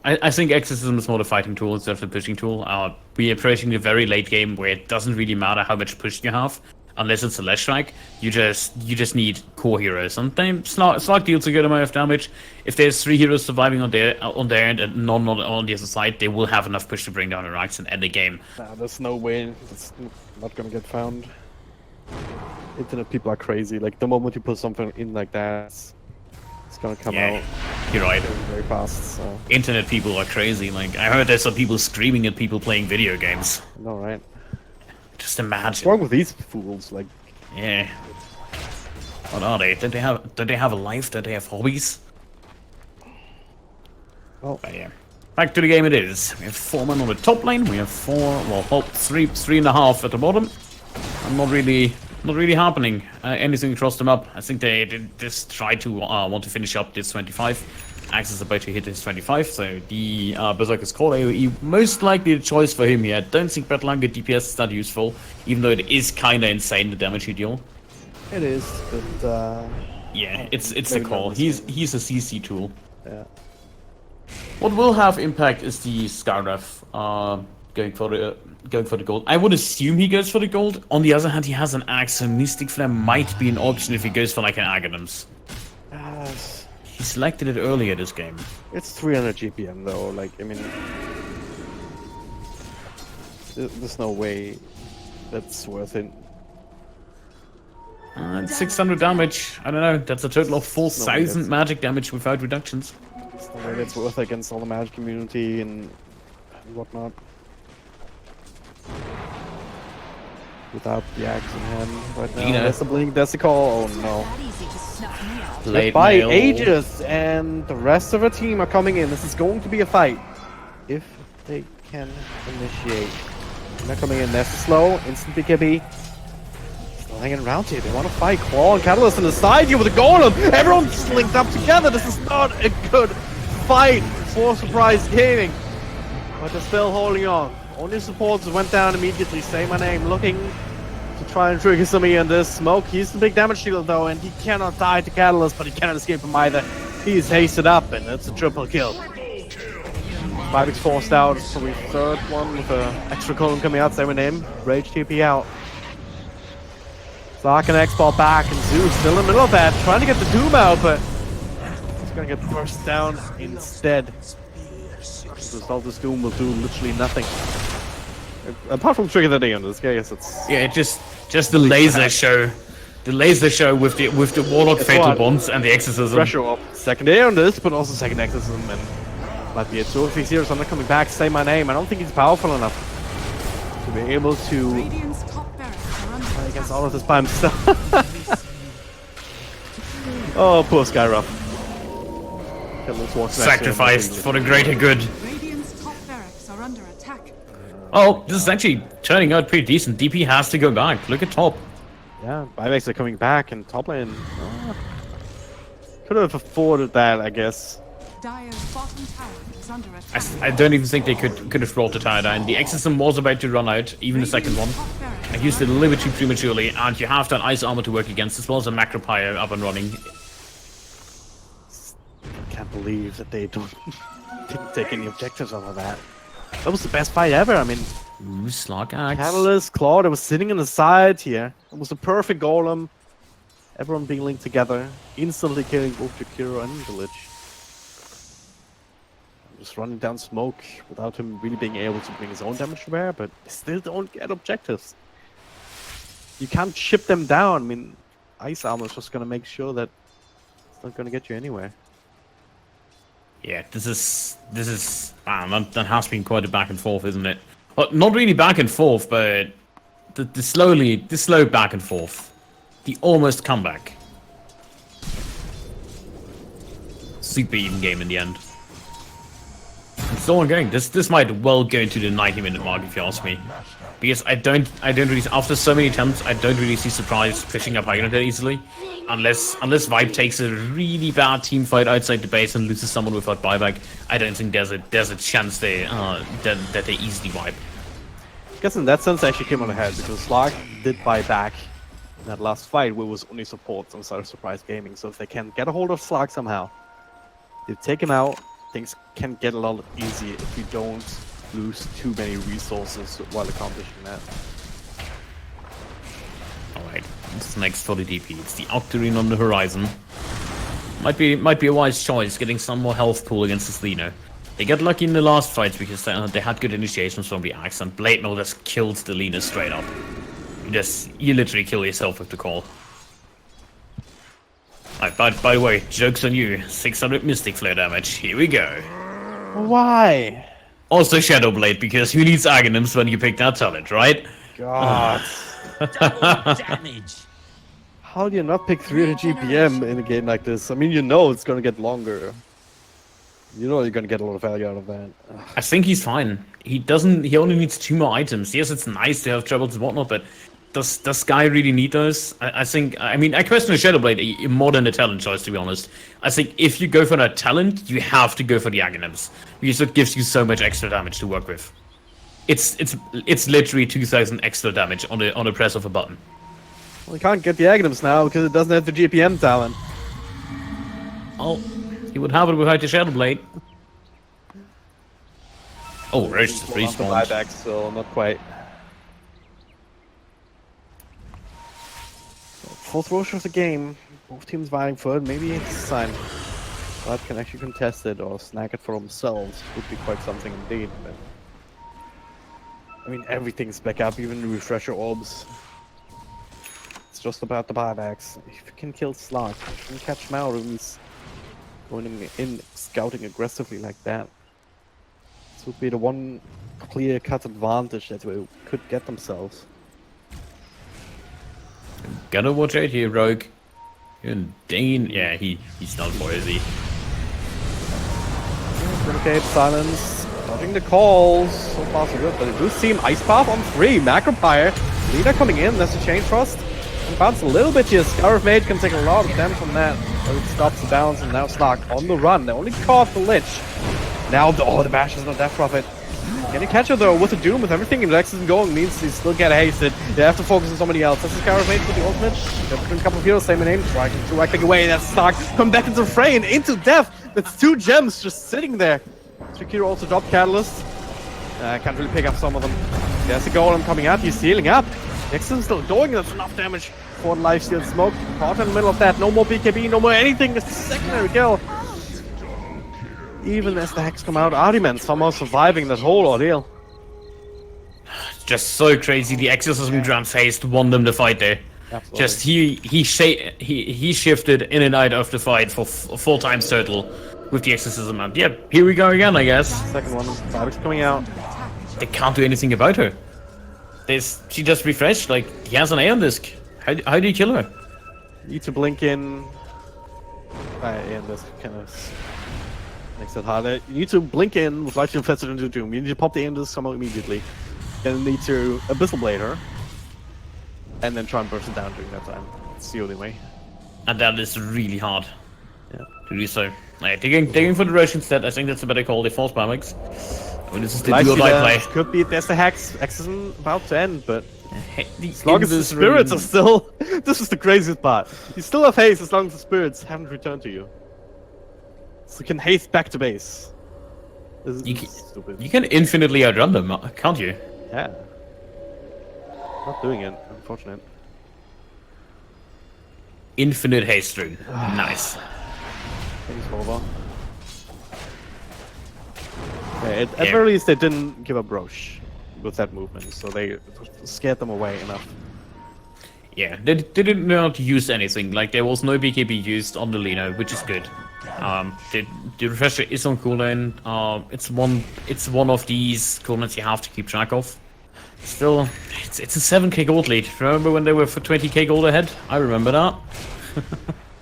I think Exorcism is more the fighting tool instead of the pushing tool. We are approaching the very late game where it doesn't really matter how much push you have. unless it's a Leshrac, you just need core heroes. And then Slug deals a good amount of damage. If there's 3 heroes surviving on their end and none on the other side, they will have enough push to bring down the Rax and end the game. Nah, there's no way. It's not gonna get found. Internet people are crazy. Like, the moment you put something in like that, it's gonna come out You're right. very fast. So, Internet people are crazy. Like, I heard there's some people screaming at people playing video games. no, right? Just What's imagine. wrong with these fools? Like, Yeah. What are they? Don't they have a life? Don't they have hobbies? well, But yeah. Back to the game it is. We have 4 men on the top lane. We have 3.5 at the bottom. And not really happening. Anything across them up. I think they just try to want to finish up this 25. Axe is about to hit his 25, so the Berserker's Call AoE most likely the choice for him here. Don't think Bertlanger DPS is that useful, even though it is kinda insane the damage he deal. it is, but Yeah, it's the maybe call. not He's a CC tool. yeah. What will have impact is the Scaraf going for the gold. I would assume he goes for the gold. On the other hand, he has an axe, so Mystic Flare might be an option if he goes for like an Aghanim's. He selected it earlier this game. It's 300 GPM though. Like, I mean, there's no way that's worth it. And 600 damage. I don't know. That's a total of 4,000 magic damage without reductions. There's no way that's worth it against all the magic community and whatnot. Without the axe in hand right now. Dina. There's the blink, that's the call. Oh no. That easy to snuff me out. Late By mail. Aegis, and the rest of the team are coming in. This is going to be a fight. If they can initiate. They're coming in. There's the slow. Instant BKB. Still hanging around here. They want to fight. Claw and Catalyst on the side here with a golem. Everyone's just linked up together. This is not a good fight for Surprise Gaming. But they're still holding on. Only supports went down immediately. Say my name. Looking to try and trigger some in this smoke. He's the big damage dealer though, and he cannot die to Catalyst, but he cannot escape him either. He's hasted up, and it's a triple kill. Cobx forced out. It's probably third one with an extra column coming out. Say my name. Rage TP out. Zark and X-Ball back, and Zeus still in the middle of that, trying to get the Doom out, but he's gonna get burst down instead. The result is Doom will do literally nothing. Apart from trigger the day on this case, it's Yeah, just the laser show. The laser show with the Warlock It's Fatal what? Bonds and the Exorcism. pressure up. Second day on this, but also second exorcism, and might be it. So if he's here, so I'm not coming back. Say my name. I don't think he's powerful enough to be able to Radiant's top barracks are under fight against attack. all of this by himself. Oh, poor Skyruff. Sacrificed for the greater good. Radiant's top barracks are under attack. Oh, this is actually turning out pretty decent. DP has to go back. Look at top. Yeah, buybacks are coming back, and top lane could have afforded that, I guess. Dire's bottom tower is under attack. I don't even think they could have brought the tower down. The Exorcism was about to run out, even the second one. Top barracks I used it a little bit too prematurely, and you have that ice armor to work against, as well as a macro pyre up and running. I can't believe that they didn't take any objectives out of that. That was the best fight ever. I mean, Ooh, Slug Axe. Catalyst, Claude, it was sitting on the side here. It was a perfect golem. Everyone being linked together, instantly killing both Jakiro and Village. Just running down smoke without him really being able to bring his own damage to bear, but they still don't get objectives. You can't chip them down. I mean, ice armor is just gonna make sure that it's not gonna get you anywhere. Yeah, this is that has been quite a back and forth, isn't it? Well, not really back and forth, but the slow back and forth, the almost comeback. Super even game in the end. And so ongoing. This might well go into the 90-minute mark if you ask me, because I don't really, after so many attempts, I don't really see Surprise pushing up high that easily, unless Vibe takes a really bad team fight outside the base and loses someone without buyback. I don't think there's a chance they that they easily wipe. I guess in that sense, they actually came on ahead because Slark did buy back in that last fight, where it was only supports on the side of Surprise Gaming. So if they can get a hold of Slark somehow, they take him out. Things can get a lot easier if you don't lose too many resources while accomplishing that. Oh What's next for the DP? It's the Octarine on the horizon. Might be a wise choice, getting some more health pool against this Lino. They got lucky in the last fights because they had good initiations from the Axe, and Blade Mail just killed the Lino straight up. You literally kill yourself with the call. Right, by the way, joke's on you. 600 Mystic Flare damage. Here we go. Why? Also Shadow Blade, because who needs Aghanims when you pick that talent, right? God. Double damage. How do you not pick 300 GPM in a game like this? I mean, you know it's gonna get longer. You know you're gonna get a lot of value out of that. I think he's fine. He only needs 2 more items. Yes, it's nice to have troubles and whatnot, but does Guy really need those? I mean, I question the Shadow Blade more than the talent choice, to be honest. I think if you go for that talent, you have to go for the Aghanims, because it gives you so much extra damage to work with. It's literally 2,000 extra damage on the press of a button. Well, you can't get the Aghanims now because it doesn't have the GPM talent. Oh, he would have it without the Shadow Blade. Oh, Roach just respawned. Buyback, so not quite. Fourth Roach of the game. Both teams vying for it. Maybe it's a sign. But can actually contest it or snag it for themselves. Would be quite something indeed. But I mean, everything's back up, even the refresher orbs. It's just about the buybacks. If you can kill Slug, if you can catch Maurooms going in, scouting aggressively like that, this would be the one clear-cut advantage that they could get themselves. Gotta watch out here, Rogue. And Dane, yeah, he's done for, is he? Okay, silence. Dodging the calls. So far so good, but it does seem Ice Path on 3. Macropire. Leader coming in. There's a Chain Thrust. And bounce a little bit here. Scarf Mage can take a lot of damage from that. But it stops the bounce, and now Slark on the run. They only caught the Lich. Now, the bash is not Death Prophet. Can you catch her though with the Doom? With everything in Lex isn't going, means you still get hasted. You have to focus on somebody else. That's the Scarf Mage with the ultimate. Got between a couple of heroes, same name. Right click away. That's Slark. Come back into the fray and into death. That's 2 gems just sitting there. Trakira also dropped Catalyst. Can't really pick up some of them. There's a Golem coming out. He's healing up. Nexus still doing. That's enough damage for the Lifesteal Smoke. Caught in the middle of that. No more BKB, no more anything. It's a secondary kill. Even as the Hex come out, Ardiman somehow surviving that whole ordeal. Just so crazy. The Exorcism Grant Haste won them the fight there. Absolutely. Just he shifted in and out of the fight for 4 times total with the Exorcism, and yep, here we go again, I guess. Second one, Cobx coming out. They can't do anything about her. She just refreshed, like, he has an Aeon Disc. How do you kill her? Need to blink in. Aeon Disc kind of makes it harder. You need to blink in with Lightning Infested into Doom. You need to pop the Aeon Disc somehow immediately. Then you need to Abyssal Blade her. And then try and burst it down during that time. It's the only way. And that is really hard. Yeah. To do so. Digging for the Roche instead, I think that's a better call. They force Bamix. I mean, this is the do or die play. Could be, there's the Hex. Hex isn't about to end, but as long as the Indus spirits Ring- are still... This is the craziest part. You still have haste as long as the spirits haven't returned to you. So you can haste back to base. This is stupid. You can infinitely outrun them, can't you? Yeah. Not doing it, unfortunate. Infinite haste rune. Nice. Things over. Yeah, at very least they didn't give up Roche with that movement, so they scared them away enough. Yeah, they did not use anything. Like, there was no BKB used on the Lino, which is good. The refresher is on cooldown. It's one of these cooldowns you have to keep track of. Still, it's a 7k gold lead. Remember when they were for 20k gold ahead? I remember that.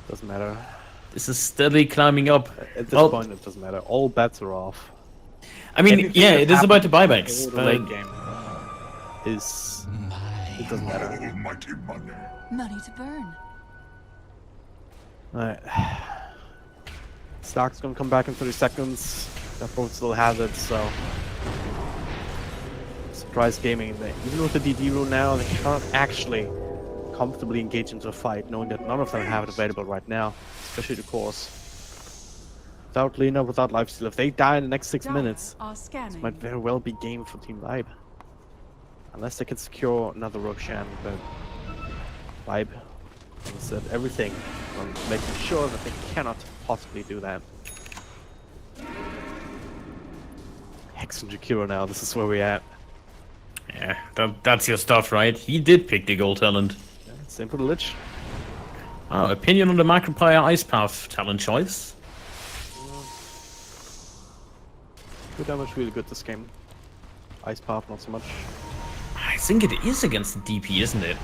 Doesn't matter. This is steadily climbing up. At this point, it doesn't matter. All bets are off. I mean, Anything yeah, that it is about the happens buybacks. in the But late game is it doesn't matter. Money to burn. Alright. Stark's gonna come back in 30 seconds. That boat still has it, so surprise gaming. Even with the DD rule now, they cannot actually comfortably engage into a fight, knowing that none of them have it available right now, especially the cores. Without Lena, without lifesteal, if they die in the next 6 minutes, Are scanning. it might very well be game for Team Vibe. Unless they can secure another Roshan, but Vibe said everything on making sure that they cannot possibly do that. Hex and Jakiro now, this is where we're at. Yeah, that's your stuff, right? He did pick the gold talent. Yeah, same for the Lich. Opinion on the Macropire Ice Path talent choice? Good damage, really good this game. Ice Path, not so much. I think it is against the DP, isn't it?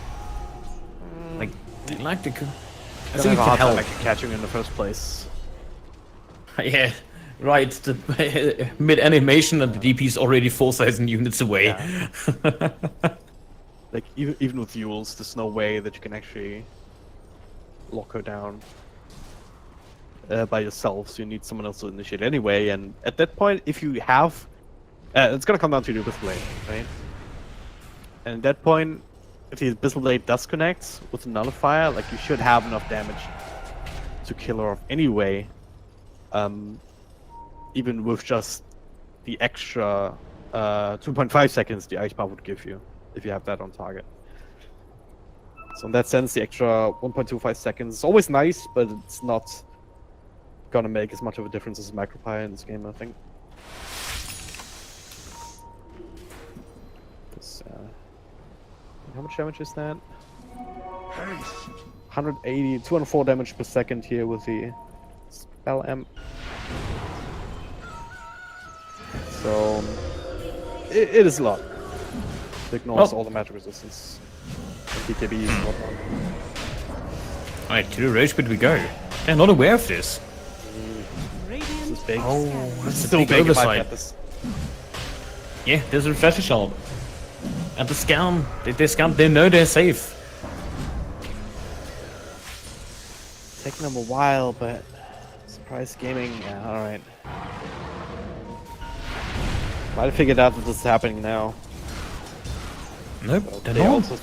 Like, they like the... I I think it can help. like catching in the first place. Yeah, right. The mid-animation and the DP is already 4,000 units away. Yeah. Like, even with Yules, there's no way that you can actually lock her down by yourself, so you need someone else to initiate anyway, and at that point, if you have... it's gonna come down to the Abyssal Blade, right? And at that point, if the Abyssal Blade does connect with a Nullifier, like, you should have enough damage to kill her off anyway, even with just the extra 2.5 seconds the Ice Path would give you, if you have that on target. So in that sense, the extra 1.25 seconds is always nice, but it's not gonna make as much of a difference as Macropire in this game, I think. This, how much damage is that? 180, 204 damage per second here with the Spell Amp. So it is a lot. It ignores all the magic resistance. BKB and whatnot. Alright, to the rage pit we go. They're not aware of this. This is big. Oh, that's a so big big if I oversight. get this. Yeah, there's a refresher shard. And the scam, they scam, they know they're safe. Taking them a while, but Surprise Gaming, yeah, alright. Might have figured out that this is happening now. Nope, But they they don't. also...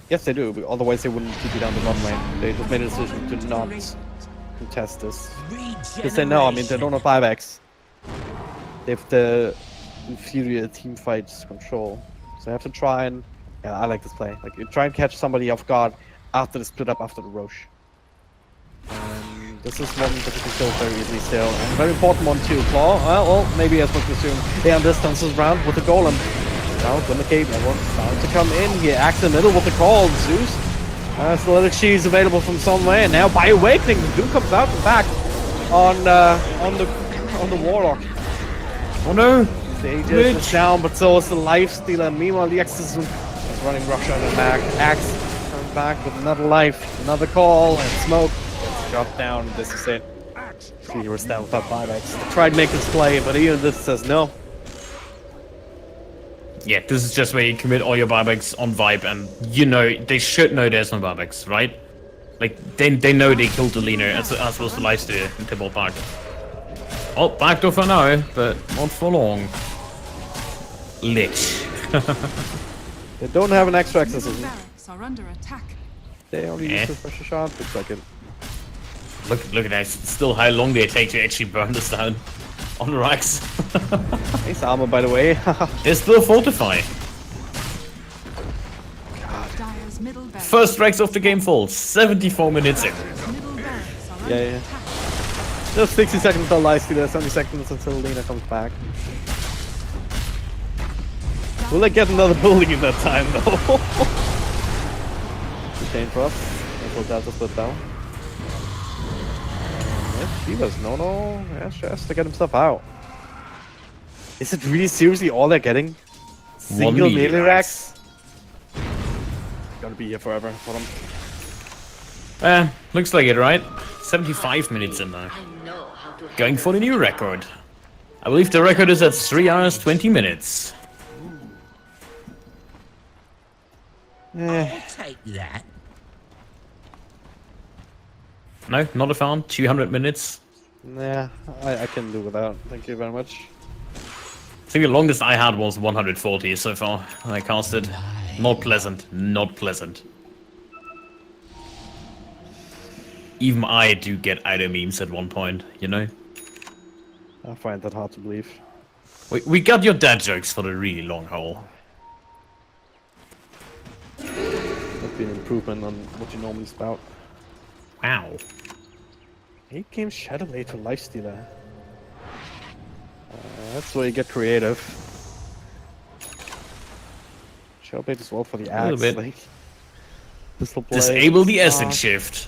Yes, they do, but otherwise they wouldn't keep you down the bottom lane. They just made a decision to not contest this. Because they know, I mean, they don't have buybacks. They have the inferior team fights control. So they have to try and... Yeah, I like this play. Like, you try and catch somebody off guard after the split up after the Roche. This is one that you can kill very easily still. And a very important one too. Claw, well, maybe as much as assume. Yeah, and distances round with the Golem. Now, Glimmercape, everyone's starting to come in. He acts in the middle with the call. Zeus. Stalytic Sheaves available from somewhere. And now by Awakening, the Doom comes out and back on the Warlock. Oh no! The Aegis is down, but so is the Life Stealer. Meanwhile, the Exorcism is running roughshod and back. Axe comes back with another life, another call, and smoke. Drop down, this is it. He was down without buybacks. They tried to make this play, but even this says no. Yeah, this is just where you commit all your buybacks on Vibe, and you know, they should know there's no buybacks, right? Like, they know they killed the leaner as opposed to Lifesteal in Temple Park. Oh, backdoor for now, but not for long. Lich. They don't have an extra exorcism. Barracks are under attack. They only use the pressure shot. Looks like it. Look at that, still how long they take to actually burn this down on the racks. Nice armor, by the way. They still fortify. Dire's middle barracks. First racks of the game fall, 74 minutes in. Middle barracks are Yeah, under yeah. attack. Just 60 seconds until Lifestealer, 70 seconds until Lena comes back. Will I get another building in that time, though? Chain for us. Until Delta split down. Yes, Divas, no. Yes, she has to get himself out. Is it really seriously all they're getting? Single melee melee racks. racks? Gonna be here forever for them. Looks like it, right? 75 minutes in now. I know how to Going for the new record. I believe the record is at 3 hours 20 minutes. I'll take that. No, not a fan. 200 minutes. Nah, I can do without. Thank you very much. I think the longest I had was 140 so far. I casted. Not pleasant. Not pleasant. Even I do get idle memes at one point, you know? I find that hard to believe. We got your dad jokes for the really long haul. be an improvement on what you normally spout. Wow. 8 games Shadow Blade for Lifestealer. That's where you get creative. Shadow Blade as well for the A little axe. bit. Like, Pistol Blade. Disable the essence shift.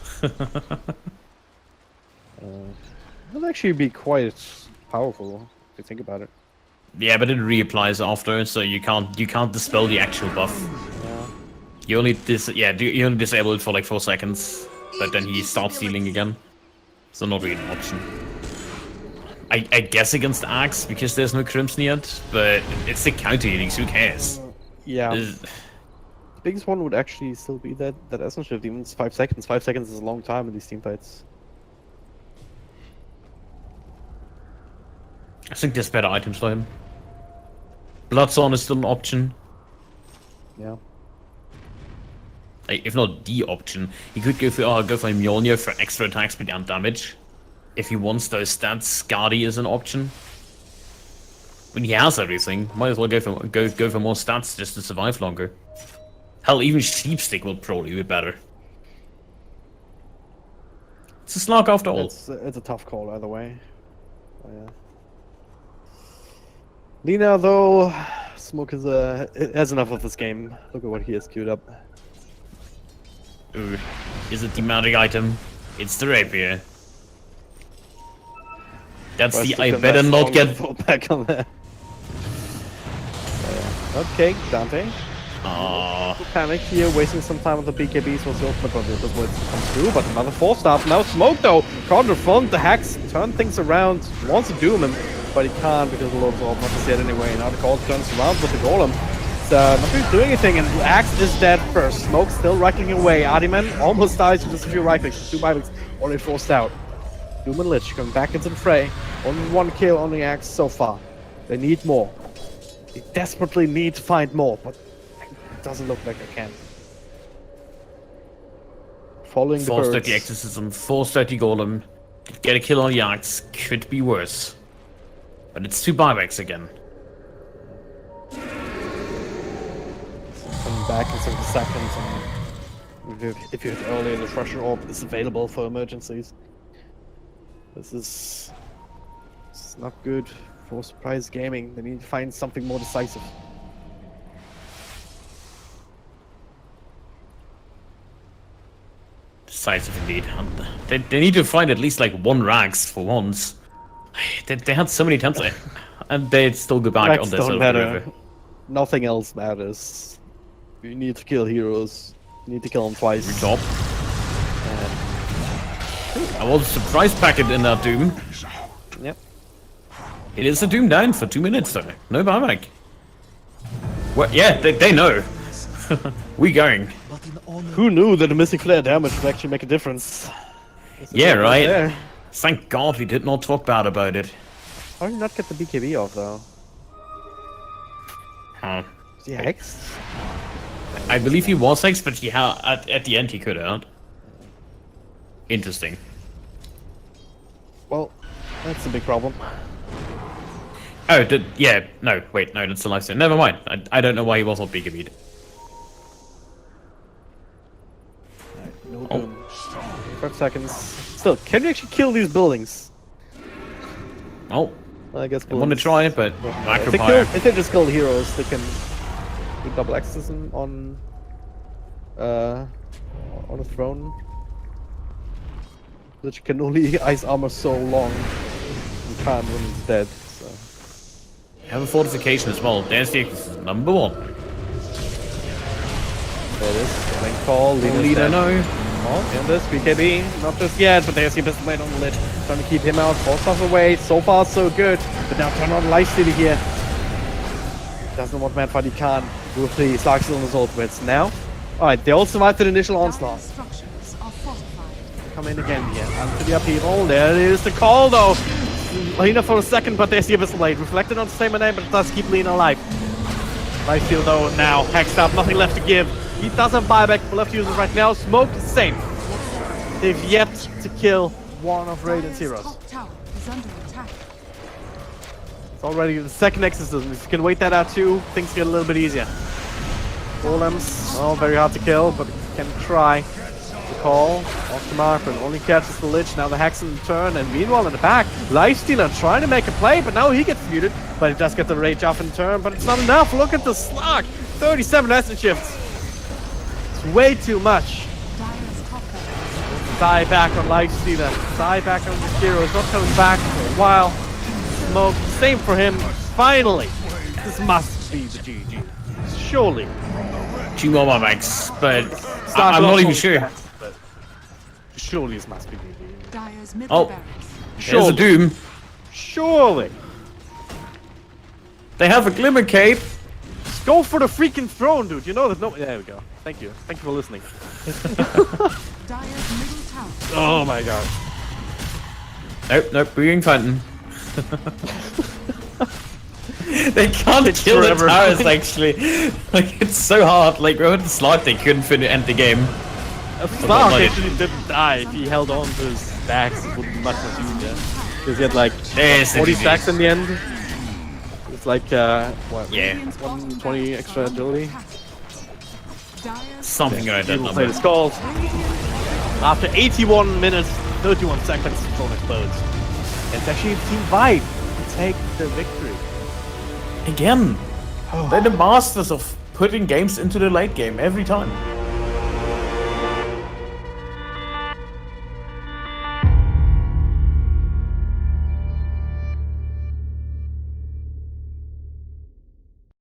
That'll actually be quite powerful if you think about it. Yeah, but it reapplies after, so you can't dispel the actual buff. Yeah. You only you only disable it for like 4 seconds, but then he starts healing again. So not really an option. I guess against Axe because there's no Crimson yet, but it's the counter healing, so who cares? Yeah. Is- The biggest one would actually still be that essence shift. Even it's 5 seconds. 5 seconds is a long time in these team fights. I think there's better items for him. Bloodthorn is still an option. Yeah. Like, if not the option, he could go for Mjolnir for extra attack speed and damage. If he wants those stats, Skadi is an option. When he has everything, might as well go for more stats just to survive longer. Hell, even Sheepstick will probably be better. It's a slog after all. It's a tough call either way. Oh, yeah. Lina, though, Smoke has enough of this game. Look at what he has queued up. Ooh, is it the magic item? It's the rapier. That's Tries the to I come better back not strong get. and fall back on there. Okay, Dante. Panic here, wasting some time on the BKBs was the ultimate on the other bullets to come through, but another 4-star. Now Smoke though, counter front, the hacks turn things around, wants to doom him, but he can't because the Lord's all not to see it anyway. Now the call turns around with the golem. It's not really doing anything, and Axe is dead first. Smoke still rifling away. Adiman almost dies with just a few riflings, 2 buybags already forced out. Doom and Lich coming back into the fray. Only 1 kill on the Axe so far. They need more. They desperately need to find more, but it doesn't look like they can. Following the birds. 430 Exorcism, 430 Golem. Get a kill on the Axe could be worse. But it's 2 buybacks again. Coming back in 60 seconds, and if you hit early, the Thresher Orb is available for emergencies. This is not good for Surprise Gaming. They need to find something more decisive. Decisive indeed. They need to find at least like 1 Rags for once. They had so many attempts and they'd still go back Rags on their don't side of the matter. river. Nothing else matters. You need to kill heroes. You need to kill them twice. Top. I was a surprise packet in that Doom. Yep. It is a Doom down for 2 minutes though. No buyback. Well, yeah, they know. We going. Who knew that the missing flare damage would actually make a difference? Yeah, right. There. Thank God we did not talk bad about it. How did you not get the BKB off though? Huh. Is he hexed? I believe he was hexed, but yeah, at the end he could have. Interesting. Well, that's a big problem. Oh, yeah, no, wait, no, that's the lifestyle. Never mind. I don't know why he was not BKB'd. No Oh. boom. 5 seconds. Still, can you actually kill these buildings? Oh, Well, I guess I want to buildings- try it, but If they, Macropire. if they just kill heroes, they can do double exorcism on a throne. Which can only ice armor so long. You can't when he's dead. So. Have a fortification as well. There's the number 1. There it is. Getting call. Leader, no. Oh, and this BKB, not just yet, but there's the pistol blade on the lid. Trying to keep him out. 4 stars away. So far, so good. But now turn on Lifestealer here. Doesn't want man fight, he can't. With the Slagsteel and his ultimates. Now, alright, they all survived the initial Dire onslaught. structures are fortified. Come in again here. Onto the upheaval. There it is, the call though. Lina for a second, but there's the Abyssal Blade. Reflected on the same name, but it does keep Lina alive. Lifesteal though, now hexed up, nothing left to give. He does have buyback, we'll have to use it right now. Smoke is safe. They've yet to kill one of Radiant's Dire's heroes. top tower is under attack. It's already the second exorcism. If you can wait that out too, things get a little bit easier. Golems, oh, very hard to kill, but can try to call off the mark, but only catches the Lich. Now the Hex in turn, and meanwhile in the back, Lifestealer trying to make a play, but now he gets muted. But he does get the Rage off in turn, but it's not enough. Look at the slug! 37 Essence Shifts. It's way too much. Dire's top barracks. Die back on Lifestealer. Die back on this hero. He's not coming back for a while. Smoke. Same for him. Finally! This must be the GG. Surely. 2 more max, but I'm not even sure. Surely this must be GG. Dire's middle Oh. barracks. There's a Surely. Doom. Surely. They have a Glimmer Cape. Go for the freaking throne, dude. You know that no. There we go. Thank you. Thank you for listening. Dire's middle tower. Oh my god. Nope, Breeding Fountain. They can't kill the forever. towers actually. Like it's so hard. Like with the slot they couldn't end the game. Stark not it. actually didn't die. If he held on to his stacks, it would be much easier. Because he had like Yes, 40 it is. stacks in the end. It's like what? Yeah, 120 extra agility. Dire's something like that He will play number. the skulls. After 81 minutes, 31 seconds, the throne explodes. It's actually Team Vibe to take the victory. Again, they're the masters of putting games into the late game every time.